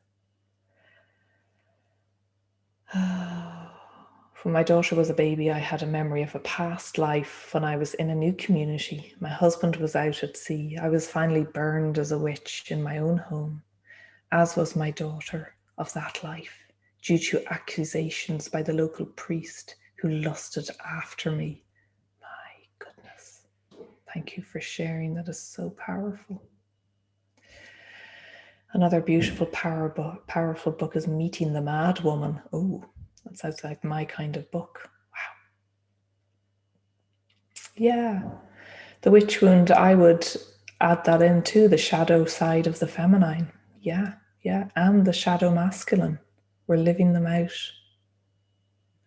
When my daughter was a baby, I had a memory of a past life when I was in a new community. My husband was out at sea. I was finally burned as a witch in my own home, as was my daughter of that life, due to accusations by the local priest who lusted after me. My goodness. Thank you for sharing. That is so powerful. Another beautiful, powerful book is Meeting the Mad Woman. Oh, that sounds like my kind of book. Wow. Yeah. The witch wound, I would add that into the shadow side of the feminine. Yeah. And the shadow masculine. We're living them out.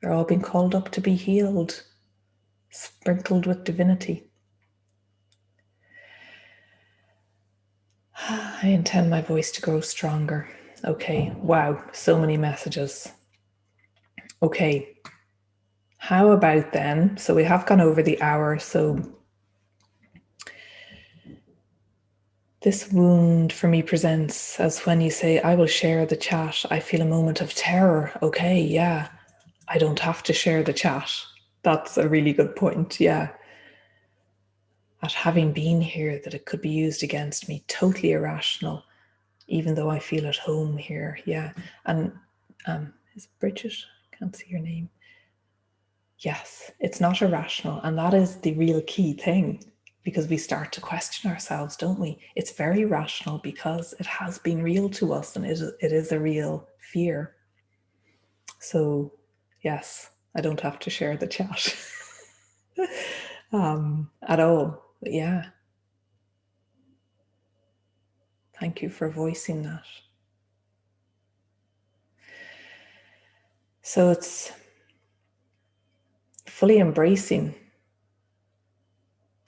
They're all being called up to be healed, sprinkled with divinity. I intend my voice to grow stronger. Okay, wow, so many messages. Okay, how about then, so we have gone over the hour, so this wound for me presents as when you say, I will share the chat, I feel a moment of terror. Okay, yeah, I don't have to share the chat. That's a really good point, yeah. At having been here, that it could be used against me, totally irrational, even though I feel at home here, yeah. And is it Bridget? Can't see your name. Yes, it's not irrational, and that is the real key thing, because we start to question ourselves, don't we? It's very rational because it has been real to us, and it is a real fear. So yes, I don't have to share the chat at all. But yeah, thank you for voicing that. So it's fully embracing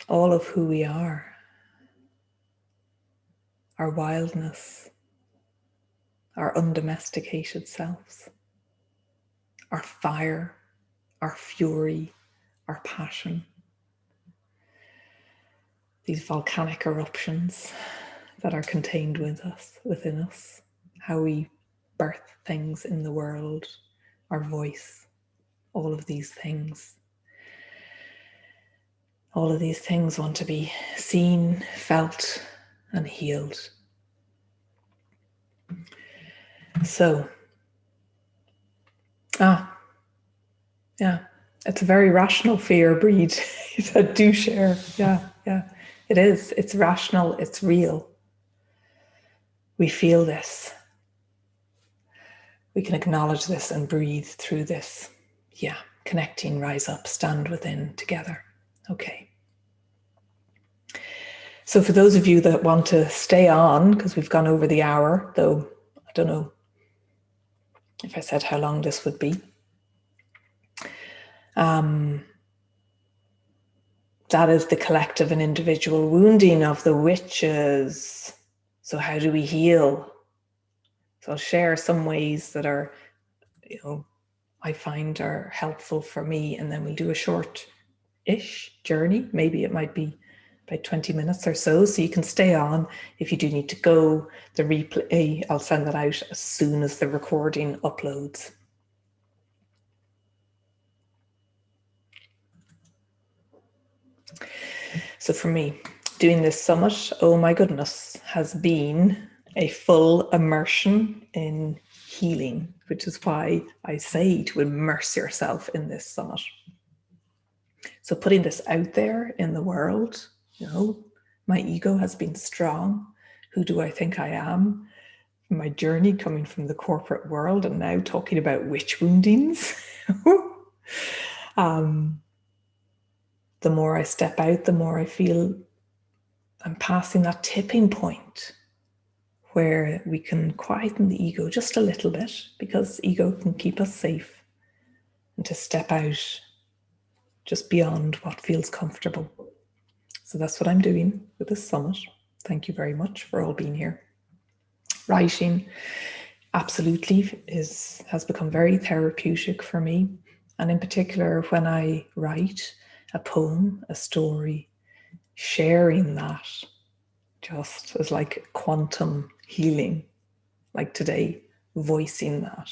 all of who we are, our wildness, our undomesticated selves, our fire, our fury, our passion, these volcanic eruptions that are contained within us, how we birth things in the world, our voice, all of these things. All of these things want to be seen, felt, and healed. So, yeah, it's a very rational fear, Breed. That do share. Yeah, it is. It's rational. It's real. We feel this. We can acknowledge this and breathe through this. Yeah, connecting, rise up, stand within together. Okay. So for those of you that want to stay on, because we've gone over the hour, though I don't know if I said how long this would be. That is the collective and individual wounding of the witches. So how do we heal? So I'll share some ways that are, I find are helpful for me, and then we'll do a short-ish journey. Maybe it might be about 20 minutes or so you can stay on. If you do need to go, the replay, I'll send that out as soon as the recording uploads. So for me, doing this summit, oh my goodness, has been a full immersion in healing, which is why I say to immerse yourself in this summit. So putting this out there in the world, my ego has been strong. Who do I think I am? My journey coming from the corporate world and now talking about witch woundings. The more I step out, the more I feel I'm passing that tipping point where we can quieten the ego just a little bit, because ego can keep us safe, and to step out just beyond what feels comfortable. So that's what I'm doing with this summit. Thank you very much for all being here. Writing absolutely has become very therapeutic for me. And in particular, when I write a poem, a story, sharing that just as like quantum healing, like today, voicing that,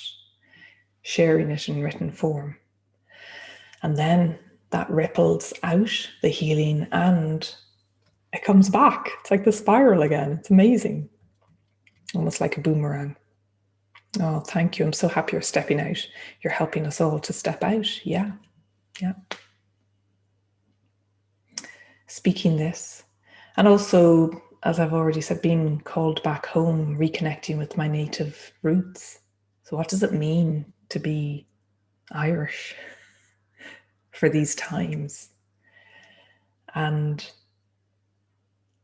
sharing it in written form. And then that ripples out the healing and it comes back. It's like the spiral again. It's amazing. Almost like a boomerang. Oh, thank you. I'm so happy you're stepping out. You're helping us all to step out. Yeah. Speaking this. And also, as I've already said, being called back home, reconnecting with my native roots. So what does it mean to be Irish for these times? And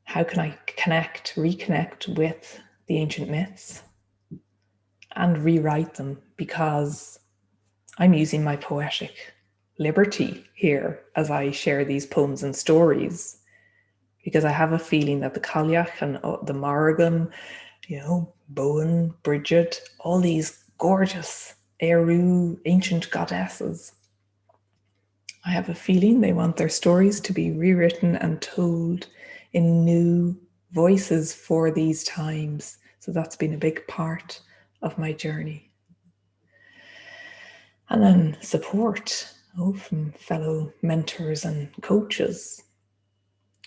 how can I reconnect with the ancient myths and rewrite them? Because I'm using my poetic liberty here as I share these poems and stories, because I have a feeling that the Kalyak and the Morrigan, Bowen, Bridget, all these gorgeous Eru ancient goddesses, I have a feeling they want their stories to be rewritten and told in new voices for these times. So that's been a big part of my journey. And then support from fellow mentors and coaches,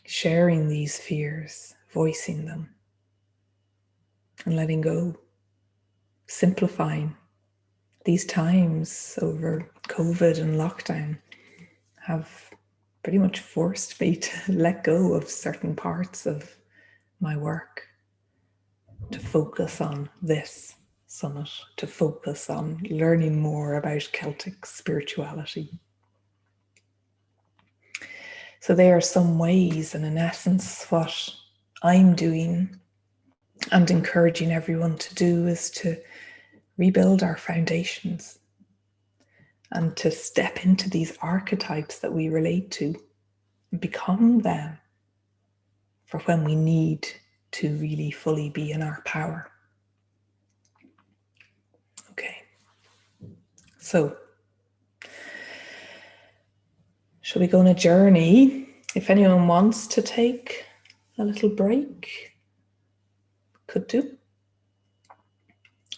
sharing these fears, voicing them, and letting go, simplifying. These times over COVID and lockdown have pretty much forced me to let go of certain parts of my work, to focus on this summit, to focus on learning more about Celtic spirituality. So there are some ways, and in essence, what I'm doing and encouraging everyone to do is to rebuild our foundations and to step into these archetypes that we relate to and become them for when we need to really fully be in our power. Okay, so shall we go on a journey? If anyone wants to take a little break, could do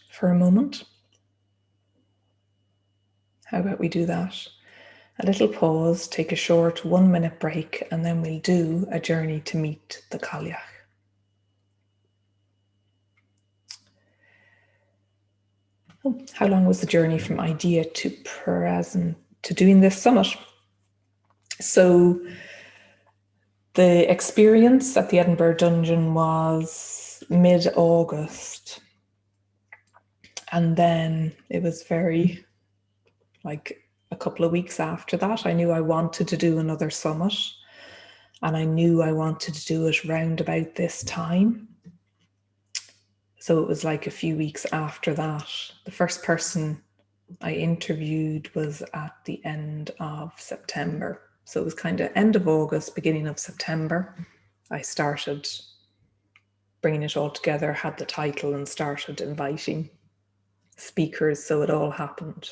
for a moment. How about we do that? a little pause, take a short 1 minute break, and then we'll do a journey to meet the Kalyak. Oh, how long was the journey from idea to present, to doing this summit? So the experience at the Edinburgh Dungeon was mid-August. And then it was very, like a couple of weeks after that, I knew I wanted to do another summit. And I knew I wanted to do it round about this time. So it was like a few weeks after that. The first person I interviewed was at the end of September. So it was kind of end of August, beginning of September. I started bringing it all together, had the title, and started inviting speakers. So it all happened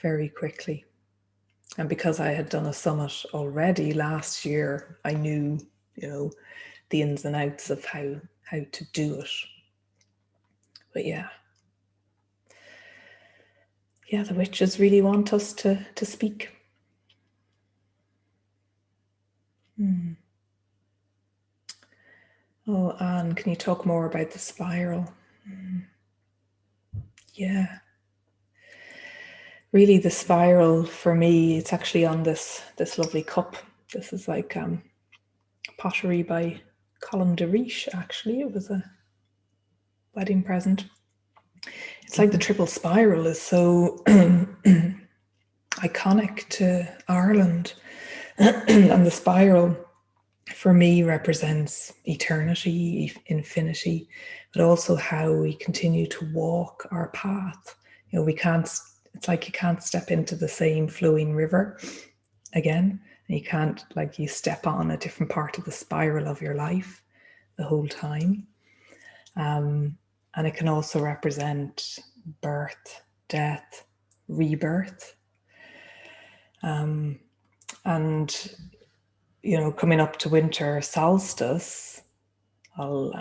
very quickly. And because I had done a summit already last year, I knew, the ins and outs of how to do it. But yeah, the witches really want us to speak. Oh, Anne, can you talk more about the spiral? Yeah. Really, the spiral for me, it's actually on this lovely cup. This is like pottery by Colin de Riche, actually. It was a wedding present. It's like the triple spiral is so iconic to Ireland. And the spiral for me represents eternity, infinity, but also how we continue to walk our path. It's like you can't step into the same flowing river again. And you can't, like, you step on a different part of the spiral of your life the whole time. And it can also represent birth, death, rebirth. And, coming up to winter solstice, I'll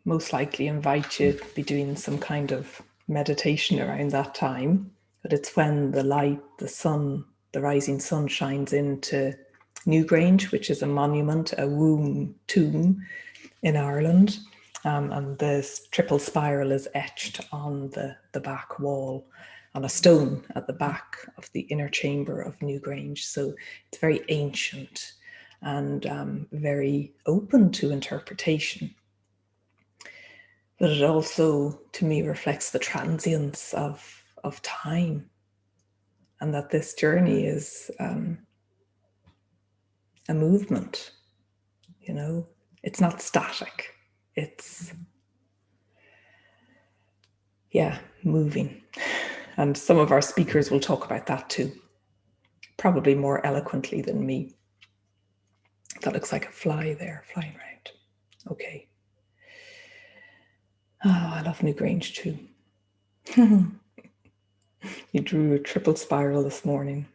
most likely invite you to be doing some kind of meditation around that time. But it's when the light, the sun, the rising sun shines into Newgrange, which is a monument, a tomb in Ireland. And this triple spiral is etched on the back wall, on a stone at the back of the inner chamber of Newgrange. So it's very ancient and very open to interpretation. But it also, to me, reflects the transience of time, and that this journey is a movement. It's not static. It's moving. And some of our speakers will talk about that too, probably more eloquently than me. That looks like a fly there flying around. Okay. Oh, I love Newgrange too. You drew a triple spiral this morning.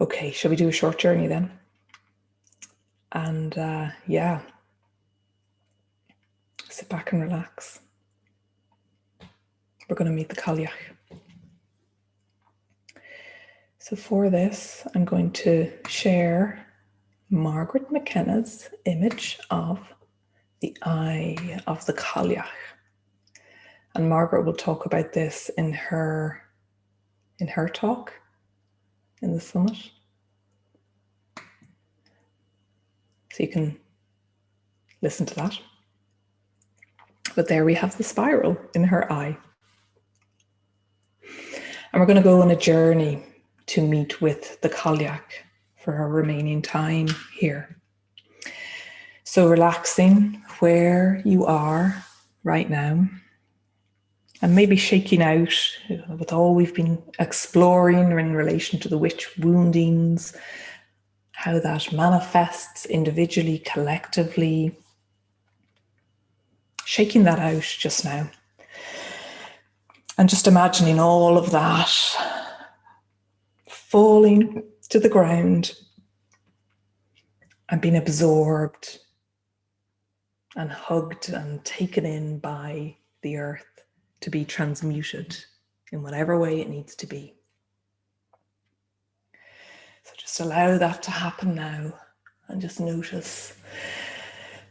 Okay, shall we do a short journey then? And sit back and relax. We're going to meet the Cailleach. So for this, I'm going to share Margaret McKenna's image of the eye of the Kalyak. And Margaret will talk about this in her talk in the summit. So you can listen to that. But there we have the spiral in her eye. And we're going to go on a journey to meet with the Kalyak for our remaining time here. So relaxing where you are right now, and maybe shaking out with all we've been exploring in relation to the witch woundings, how that manifests individually, collectively. Shaking that out just now. And just imagining all of that falling to the ground and being absorbed and hugged and taken in by the earth to be transmuted in whatever way it needs to be. So just allow that to happen now and just notice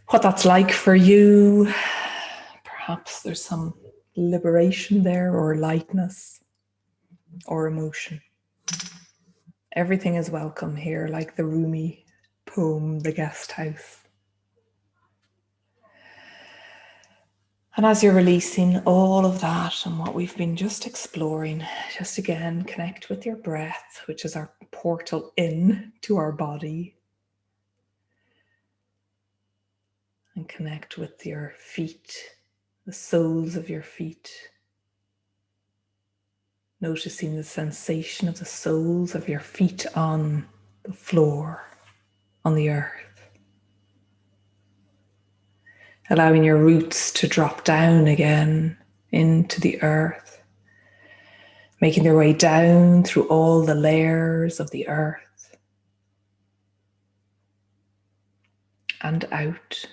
what that's like for you. Perhaps there's some liberation there, or lightness, or emotion. Everything is welcome here, like the Rumi poem, The Guest House. And as you're releasing all of that and what we've been just exploring, just again connect with your breath, which is our portal in to our body. And connect with your feet, the soles of your feet. Noticing the sensation of the soles of your feet on the floor, on the earth. Allowing your roots to drop down again into the earth, making their way down through all the layers of the earth and out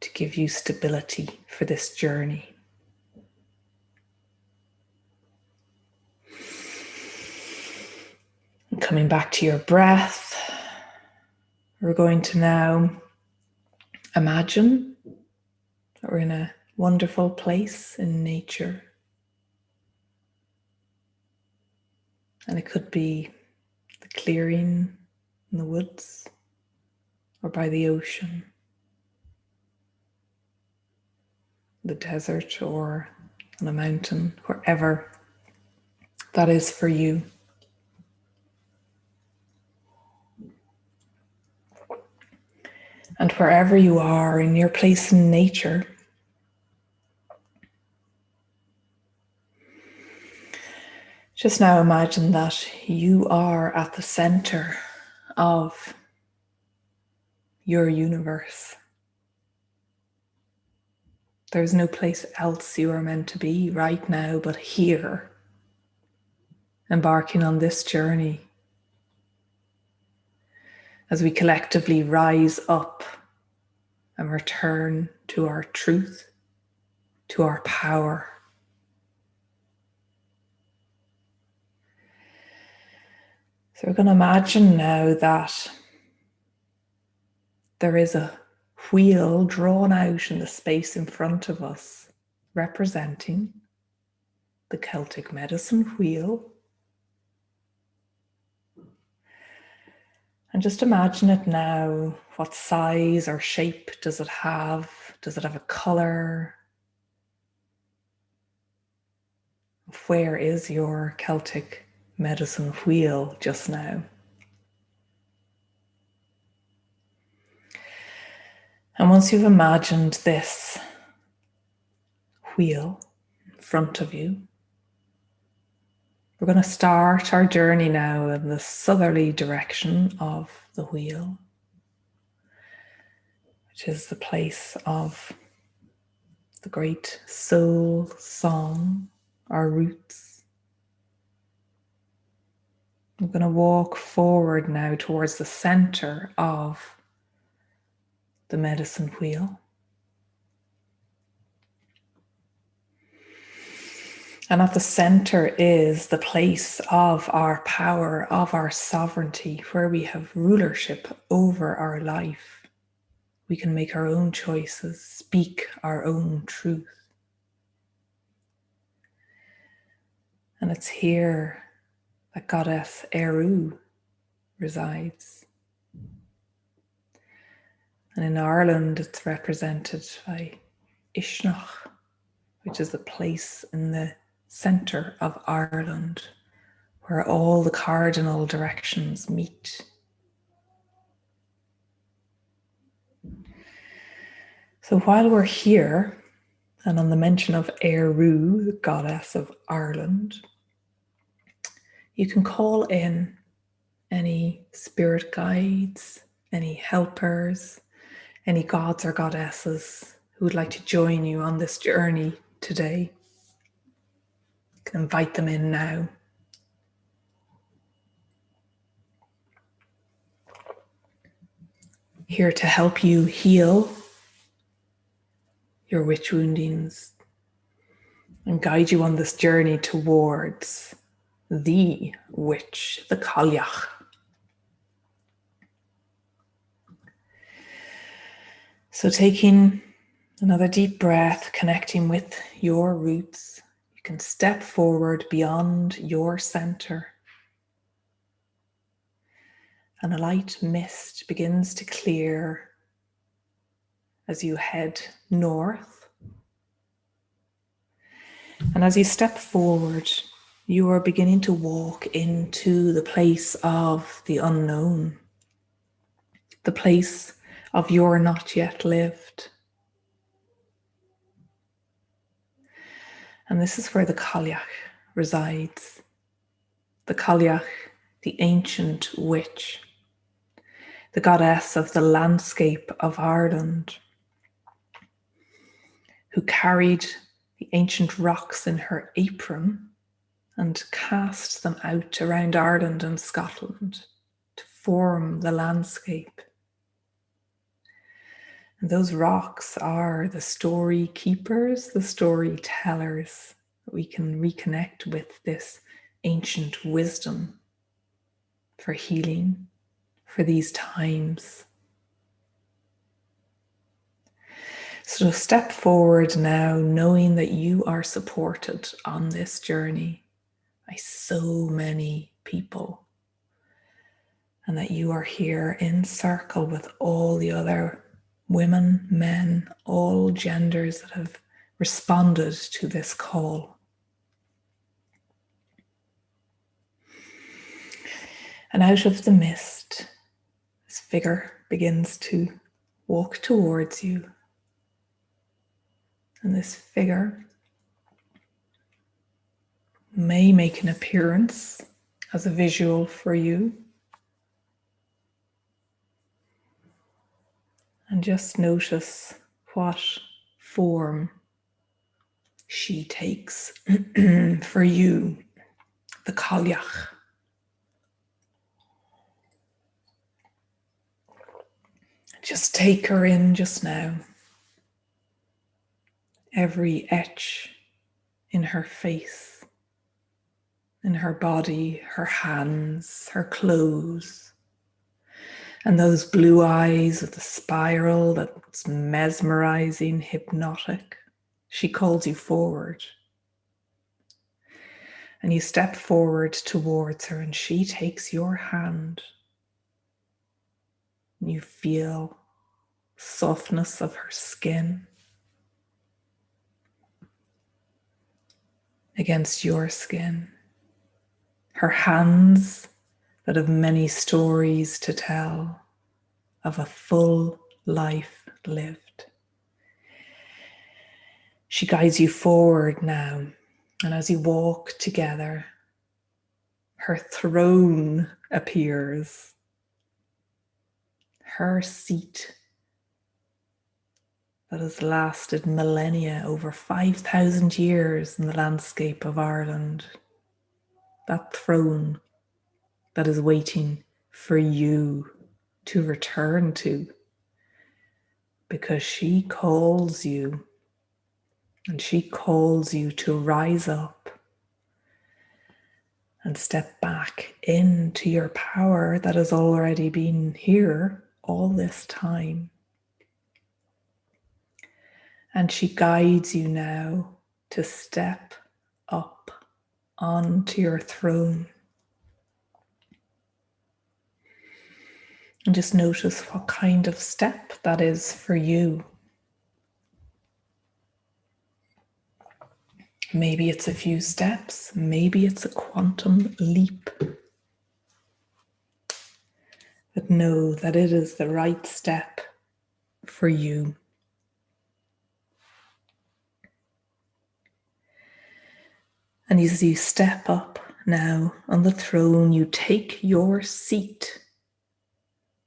to give you stability for this journey. And coming back to your breath, we're going to now imagine that we're in a wonderful place in nature. And it could be the clearing in the woods or by the ocean, the desert or on a mountain, wherever that is for you. And wherever you are in your place in nature, just now imagine that you are at the center of your universe. There's no place else you are meant to be right now but here, embarking on this journey as we collectively rise up and return to our truth, to our power. So we're going to imagine now that there is a wheel drawn out in the space in front of us, representing the Celtic medicine wheel. And just imagine it now. What size or shape does it have? Does it have a color? Where is your Celtic medicine wheel just now? And once you've imagined this wheel in front of you, we're going to start our journey now in the southerly direction of the wheel, which is the place of the great soul song, our roots. We're going to walk forward now towards the center of the medicine wheel. And at the center is the place of our power, of our sovereignty, where we have rulership over our life. We can make our own choices, speak our own truth. And it's here that goddess Eru resides. And in Ireland, it's represented by Ishnach, which is the place in the center of Ireland, where all the cardinal directions meet. So while we're here, and on the mention of Eru, the goddess of Ireland, you can call in any spirit guides, any helpers, any gods or goddesses who would like to join you on this journey today. You can invite them in now. Here to help you heal your witch woundings, and guide you on this journey towards the witch, the Kalyak. So taking another deep breath, connecting with your roots, you can step forward beyond your center. And a light mist begins to clear as you head north. And as you step forward, you are beginning to walk into the place of the unknown, the place of your not yet lived. And this is where the Kalyak resides. The Kalyak, the ancient witch, the goddess of the landscape of Ireland, who carried the ancient rocks in her apron and cast them out around Ireland and Scotland to form the landscape. And those rocks are the story keepers, the storytellers. We can reconnect with this ancient wisdom for healing, for these times. So step forward now, knowing that you are supported on this journey by so many people, and that you are here in circle with all the other women, men, all genders that have responded to this call. And out of the mist, this figure begins to walk towards you. And this figure may make an appearance as a visual for you. And just notice what form she takes for you, the Kalyak. Just take her in just now. Every etch in her face, in her body, her hands, her clothes, and those blue eyes with the spiral that's mesmerizing, hypnotic. She calls you forward. And you step forward towards her, and she takes your hand. You feel softness of her skin against your skin. Her hands that have many stories to tell of a full life lived. She guides you forward now, and as you walk together, her throne appears. Her seat that has lasted millennia, over 5,000 years in the landscape of Ireland. That throne that is waiting for you to return to, because she calls you, and she calls you to rise up and step back into your power that has already been here all this time. And she guides you now to step up onto your throne. And just notice what kind of step that is for you. Maybe it's a few steps, maybe it's a quantum leap. But know that it is the right step for you. And as you step up now on the throne, you take your seat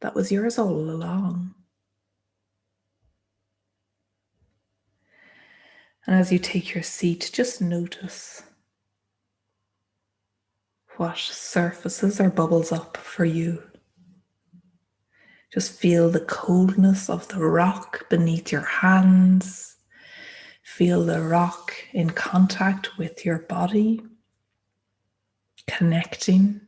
that was yours all along. And as you take your seat, just notice what surfaces or bubbles up for you. Just feel the coldness of the rock beneath your hands. Feel the rock in contact with your body, connecting.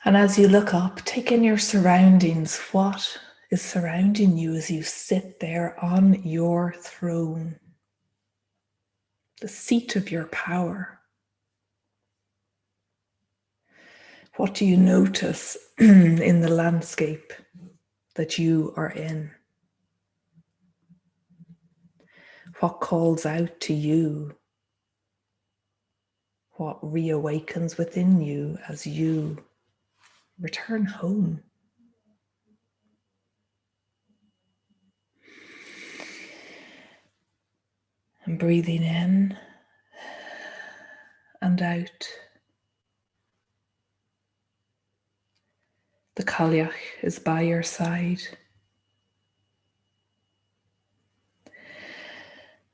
And as you look up, take in your surroundings. What is surrounding you as you sit there on your throne, the seat of your power? What do you notice in the landscape that you are in? What calls out to you? What reawakens within you as you return home? And breathing in and out. The Kalyak is by your side.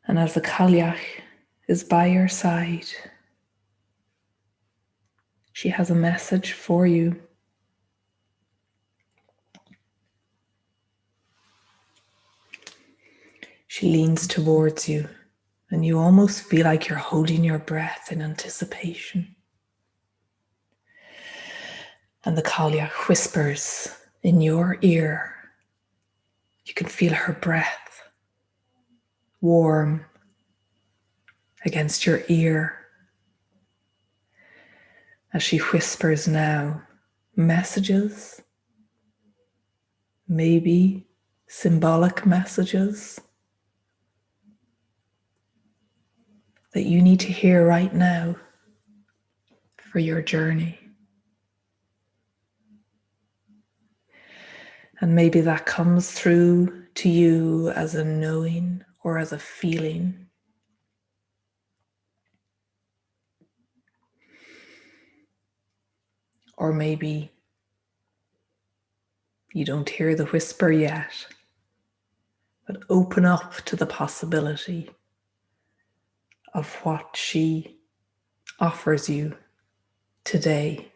And as the Kalyak is by your side, she has a message for you. She leans towards you, and you almost feel like you're holding your breath in anticipation. And the Kalyak whispers in your ear. You can feel her breath, warm against your ear, as she whispers now messages, maybe symbolic messages that you need to hear right now for your journey. And maybe that comes through to you as a knowing or as a feeling. Or maybe you don't hear the whisper yet, but open up to the possibility of what she offers you today.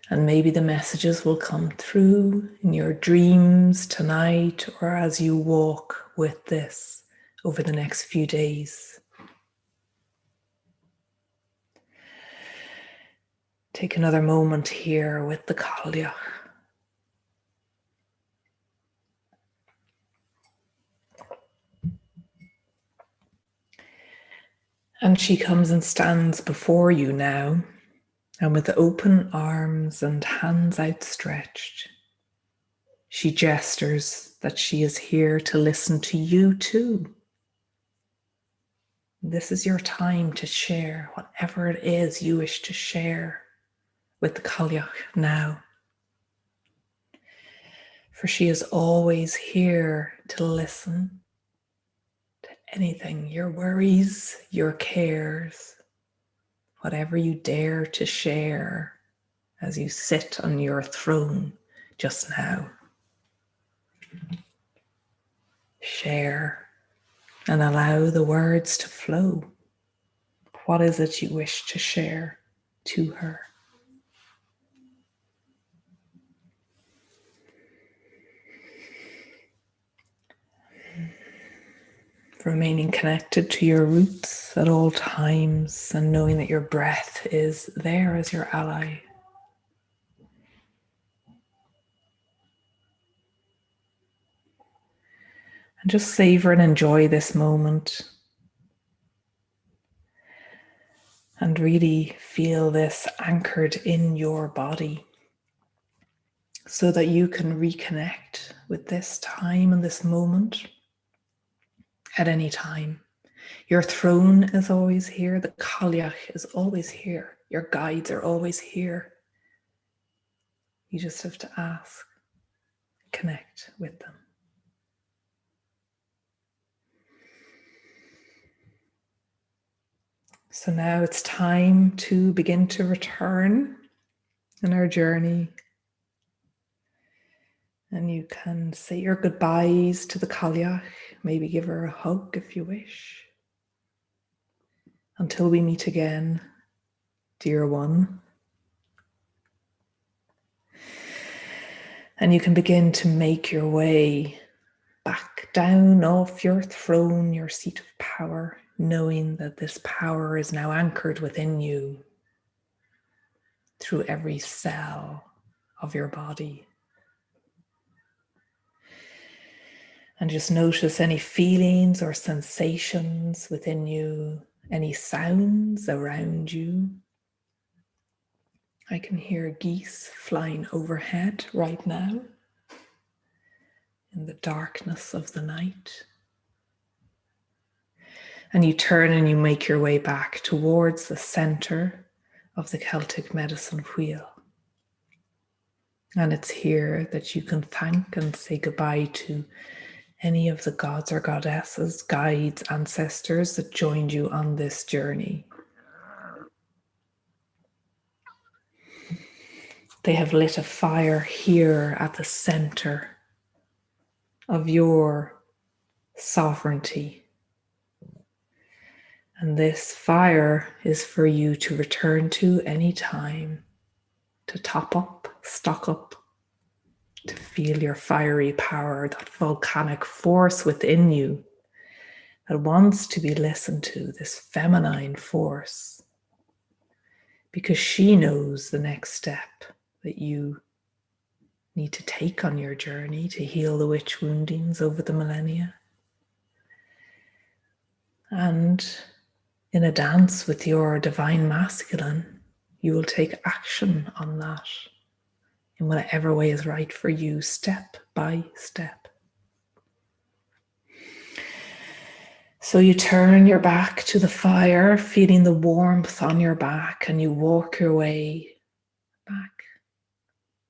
And maybe the messages will come through in your dreams tonight or as you walk with this over the next few days. Take another moment here with the Kalyak. And she comes and stands before you now, and with open arms and hands outstretched, she gestures that she is here to listen to you too. This is your time to share whatever it is you wish to share with the Kalyak now. For she is always here to listen to anything, your worries, your cares, whatever you dare to share as you sit on your throne just now. Share and allow the words to flow. What is it you wish to share to her? Remaining connected to your roots at all times and knowing that your breath is there as your ally. And just savor and enjoy this moment. And really feel this anchored in your body so that you can reconnect with this time and this moment at any time. Your throne is always here. The Kalyak is always here. Your guides are always here. You just have to ask, connect with them. So now it's time to begin to return in our journey. And you can say your goodbyes to the Kalyak. Maybe give her a hug if you wish. Until we meet again, dear one. And you can begin to make your way back down off your throne, your seat of power, knowing that this power is now anchored within you through every cell of your body. And just notice any feelings or sensations within you, any sounds around you. I can hear geese flying overhead right now in the darkness of the night. And you turn and you make your way back towards the center of the Celtic medicine wheel. And it's here that you can thank and say goodbye to any of the gods or goddesses, guides, ancestors that joined you on this journey. They have lit a fire here at the center of your sovereignty. And this fire is for you to return to any time, to top up, stock up, to feel your fiery power, that volcanic force within you that wants to be listened to, this feminine force, because she knows the next step that you need to take on your journey to heal the witch woundings over the millennia. And in a dance with your divine masculine, you will take action on that in whatever way is right for you, step by step. So you turn your back to the fire, feeling the warmth on your back, and you walk your way back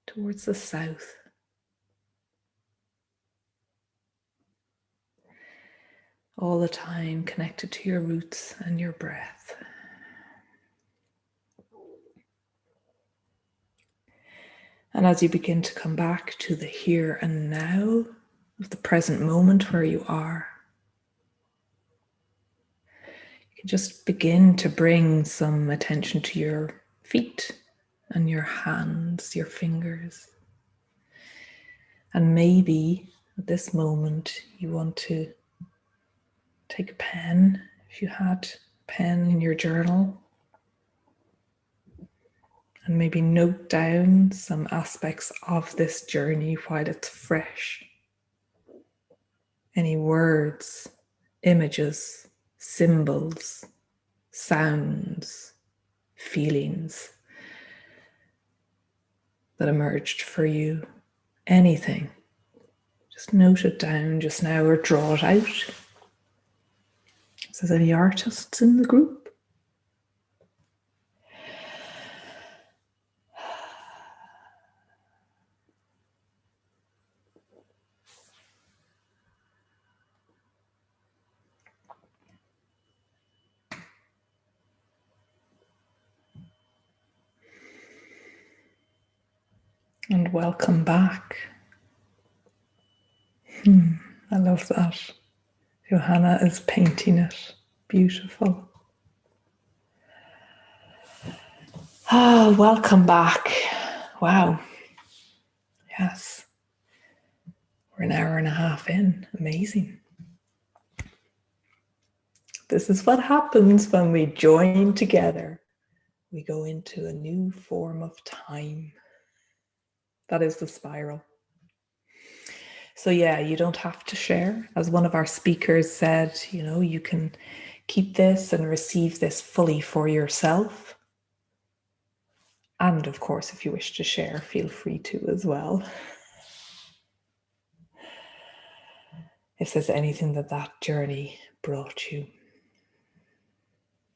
towards the south. All the time connected to your roots and your breath. And as you begin to come back to the here and now of the present moment where you are, you can just begin to bring some attention to your feet and your hands, your fingers. And maybe at this moment you want to take a pen, if you had a pen in your journal, and maybe note down some aspects of this journey while it's fresh. Any words, images, symbols, sounds, feelings that emerged for you, anything. Just note it down just now or draw it out. If there's any artists in the group. And welcome back. I love that. Johanna is painting it. Beautiful. Welcome back. Wow. Yes. We're an hour and a half in. Amazing. This is what happens when we join together. We go into a new form of time. That is the spiral. So yeah, you don't have to share. As one of our speakers said, you can keep this and receive this fully for yourself. And of course, if you wish to share, feel free to as well. If there's anything that journey brought you.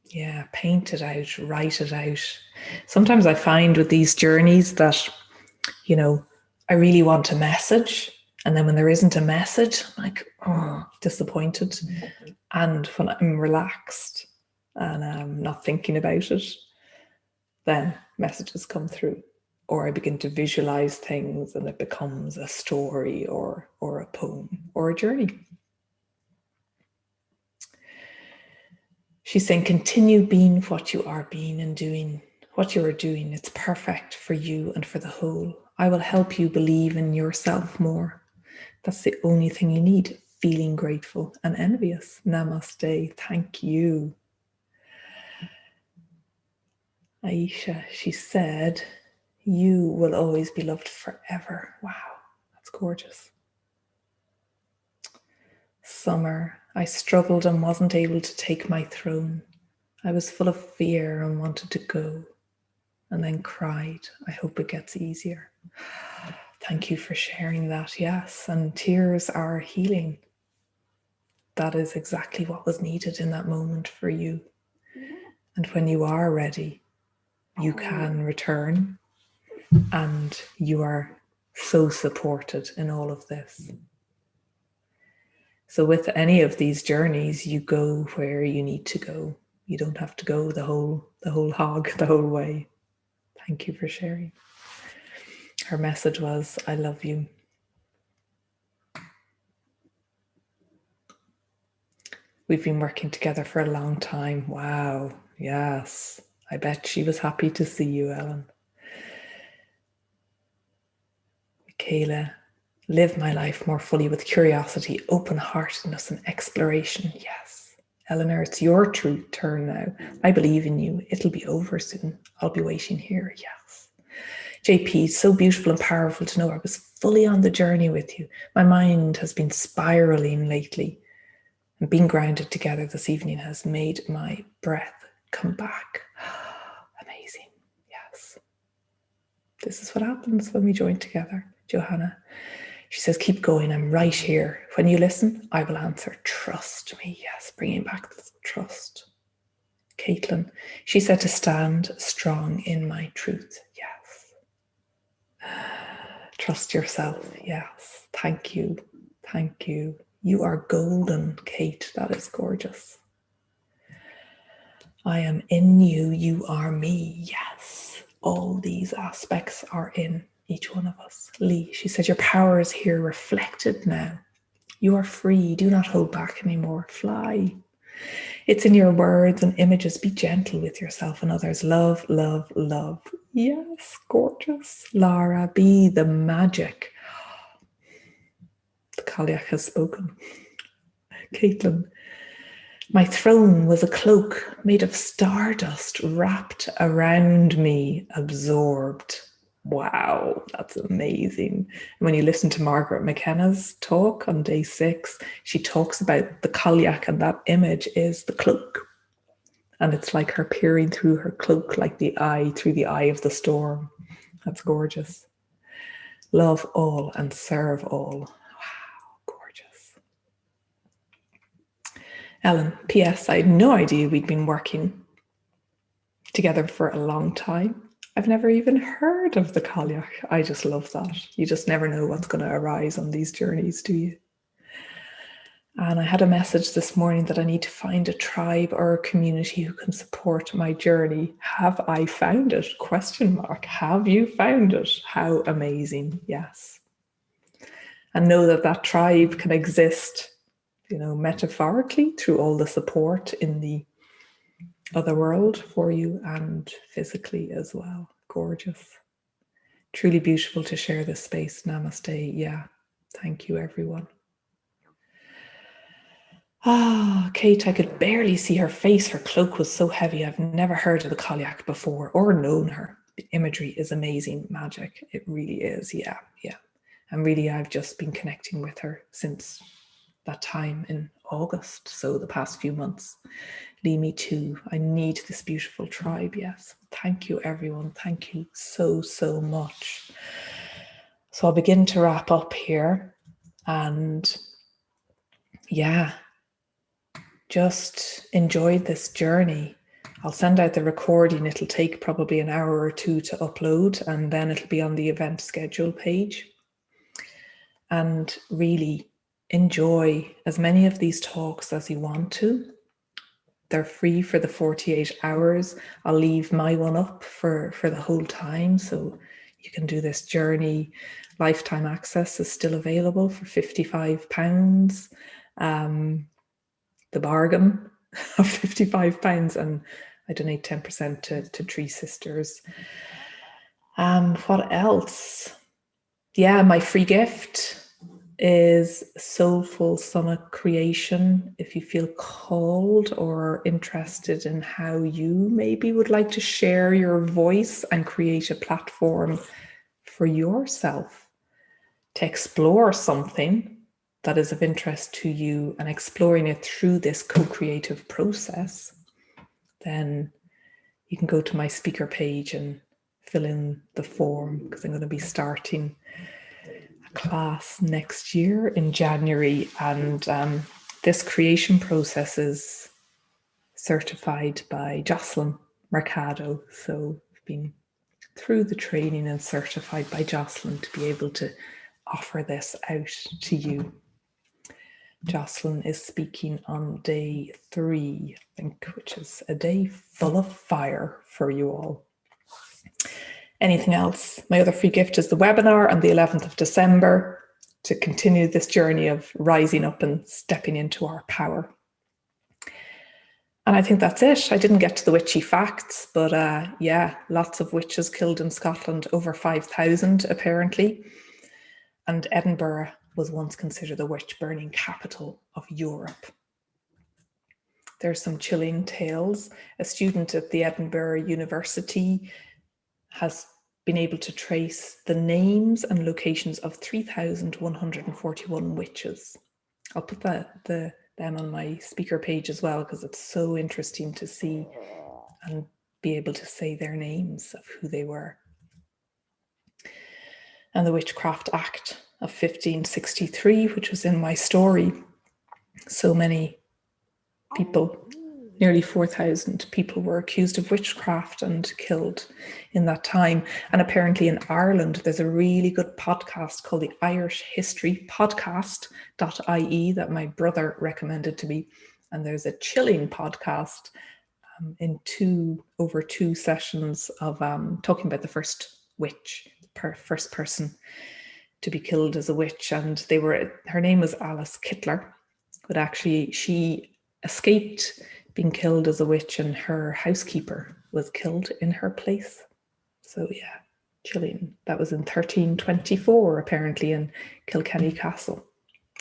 Yeah, paint it out, write it out. Sometimes I find with these journeys that, I really want a message. And then when there isn't a message, I'm like, disappointed. And when I'm relaxed and I'm not thinking about it, then messages come through. Or I begin to visualize things and it becomes a story or a poem or a journey. She's saying, continue being what you are being and doing what you are doing. It's perfect for you and for the whole. I will help you believe in yourself more. That's the only thing you need. Feeling grateful and envious. Namaste. Thank you. Aisha, she said, you will always be loved forever. Wow, that's gorgeous. Summer, I struggled and wasn't able to take my throne. I was full of fear and wanted to go, and then cried. I hope it gets easier. Thank you for sharing that. Yes, and tears are healing. That is exactly what was needed in that moment for you. And when you are ready, you can return, and you are so supported in all of this. So with any of these journeys, you go where you need to go. You don't have to go the whole hog, the whole way. Thank you for sharing. Her message was, I love you. We've been working together for a long time. Wow. Yes. I bet she was happy to see you, Ellen. Michaela, live my life more fully with curiosity, open-heartedness, and exploration. Yes. Eleanor, it's your turn now. I believe in you. It'll be over soon. I'll be waiting here. Yes. JP, so beautiful and powerful to know I was fully on the journey with you. My mind has been spiraling lately. And being grounded together this evening has made my breath come back. Amazing. Yes. This is what happens when we join together. Johanna, she says, keep going. I'm right here. When you listen, I will answer. Trust me. Yes, bringing back the trust. Caitlin, she said to stand strong in my truth. Yes. Trust yourself. Yes. Thank you. Thank you. You are golden, Kate. That is gorgeous. I am in you. You are me. Yes. All these aspects are in each one of us. Lee, she said, your power is here reflected now. You are free. Do not hold back anymore. Fly. It's in your words and images. Be gentle with yourself and others. Love, love, love. Yes. Gorgeous. Lara, be the magic. The Kalyak has spoken. Caitlin, my throne was a cloak made of stardust wrapped around me, absorbed. Wow, that's amazing. When you listen to Margaret McKenna's talk on day 6, she talks about the Kalyak, and that image is the cloak. And it's like her peering through her cloak, like the eye through the eye of the storm. That's gorgeous. Love all and serve all. Ellen, P.S. I had no idea we'd been working together for a long time. I've never even heard of the Cailleach. I just love that. You just never know what's going to arise on these journeys, do you? And I had a message this morning that I need to find a tribe or a community who can support my journey. Have I found it? Question mark. Have you found it? How amazing. Yes. And know that that tribe can exist, metaphorically through all the support in the other world for you and physically as well. Gorgeous. Truly beautiful to share this space. Namaste. Yeah. Thank you, everyone. Kate, I could barely see her face. Her cloak was so heavy. I've never heard of the Kalyak before or known her. The imagery is amazing. Magic. It really is. Yeah. And really, I've just been connecting with her since that time in August, so the past few months. Lead me to, I need this beautiful tribe. Yes. Thank you, everyone. Thank you so, so much. So I'll begin to wrap up here, and just enjoy this journey. I'll send out the recording. It'll take probably an hour or 2 to upload, and then it'll be on the event schedule page. And really enjoy as many of these talks as you want to. They're free for the 48 hours. I'll leave my one up for the whole time, so you can do this journey. Lifetime access is still available for £55. The bargain of £55, and I donate 10% to Tree Sisters. What else? yeah, my free gift is Soulful Summit Creation. If you feel called or interested in how you maybe would like to share your voice and create a platform for yourself to explore something that is of interest to you and exploring it through this co-creative process, then you can go to my speaker page and fill in the form, because I'm going to be starting class next year in January, and this creation process is certified by Jocelyn Mercado, so I've been through the training and certified by Jocelyn to be able to offer this out to you. Jocelyn is speaking on day 3, I think, which is a day full of fire for you all. Anything else? My other free gift is the webinar on the 11th of December to continue this journey of rising up and stepping into our power. And I think that's it. I didn't get to the witchy facts, but yeah, lots of witches killed in Scotland, over 5,000 apparently. And Edinburgh was once considered the witch burning capital of Europe. There's some chilling tales. A student at the Edinburgh University has been able to trace the names and locations of 3,141 witches. I'll put them on my speaker page as well, because it's so interesting to see and be able to say their names of who they were. And the Witchcraft Act of 1563, which was in my story. So many people, nearly 4,000 people were accused of witchcraft and killed in that time. And apparently in Ireland, there's a really good podcast called the Irish History Podcast.ie that my brother recommended to me. And there's a chilling podcast in over two sessions of talking about the first witch, first person to be killed as a witch. And her name was Alice Kittler, but actually she escaped being killed as a witch, and her housekeeper was killed in her place. So yeah, chilling. That was in 1324, apparently, in Kilkenny Castle.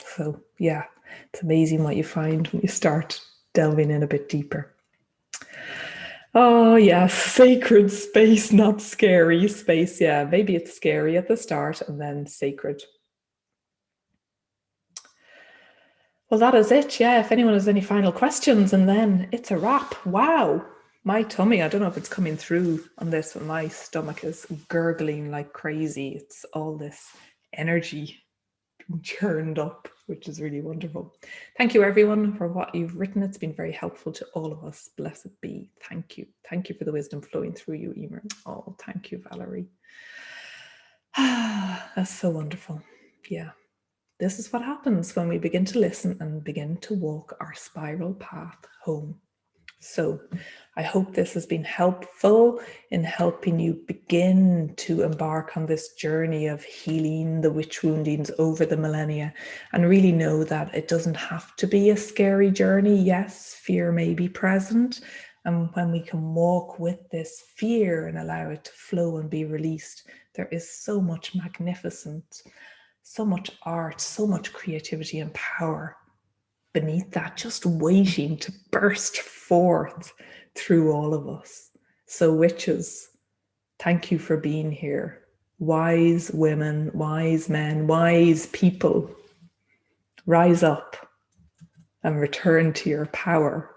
So yeah, it's amazing what you find when you start delving in a bit deeper. Oh yes, sacred space, not scary space. Yeah, maybe it's scary at the start and then sacred. Well, that is it. Yeah, if anyone has any final questions, and then it's a wrap. Wow, my tummy, I don't know if it's coming through on this, but my stomach is gurgling like crazy. It's all this energy churned up, which is really wonderful. Thank you, everyone, for what you've written. It's been very helpful to all of us. Blessed be. Thank you. Thank you for the wisdom flowing through you, Eimear. Oh, thank you, Valerie. That's so wonderful. Yeah. This is what happens when we begin to listen and begin to walk our spiral path home. So I hope this has been helpful in helping you begin to embark on this journey of healing the witch woundings over the millennia, and really know that it doesn't have to be a scary journey. Yes, fear may be present, and when we can walk with this fear and allow it to flow and be released, there is so much magnificence, so much art, so much creativity and power beneath that, just waiting to burst forth through all of us. So witches, thank you for being here. Wise women, wise men, wise people, rise up and return to your power.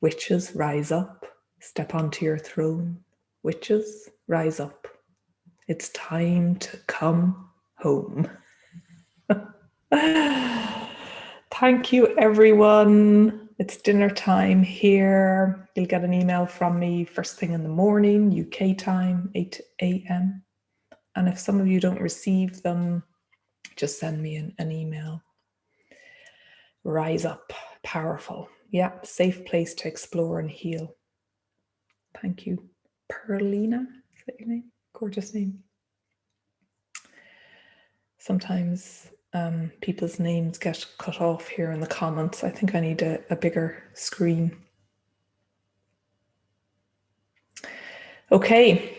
Witches, rise up, step onto your throne. Witches, rise up. It's time to come home. Thank you, everyone. It's dinner time here. You'll get an email from me first thing in the morning, UK time, 8 a.m. And if some of you don't receive them, just send me an email. Rise up, powerful. Yeah, safe place to explore and heal. Thank you. Perlina, is that your name? Gorgeous name. Sometimes people's names get cut off here in the comments. I think I need a bigger screen. Okay,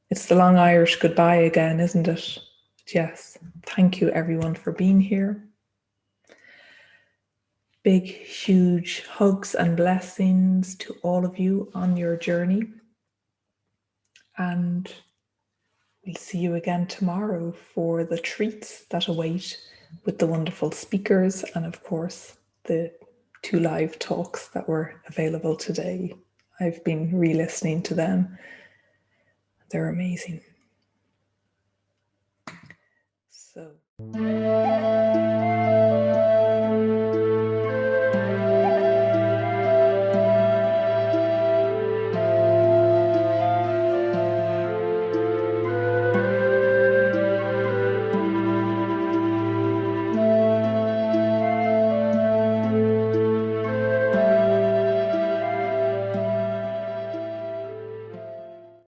It's the long Irish goodbye again, isn't it? Yes. Thank you everyone for being here. Big, huge hugs and blessings to all of you on your journey. And we'll see you again tomorrow for the treats that await with the wonderful speakers and, of course, the 2 live talks that were available today. I've been re-listening to them. They're amazing. So...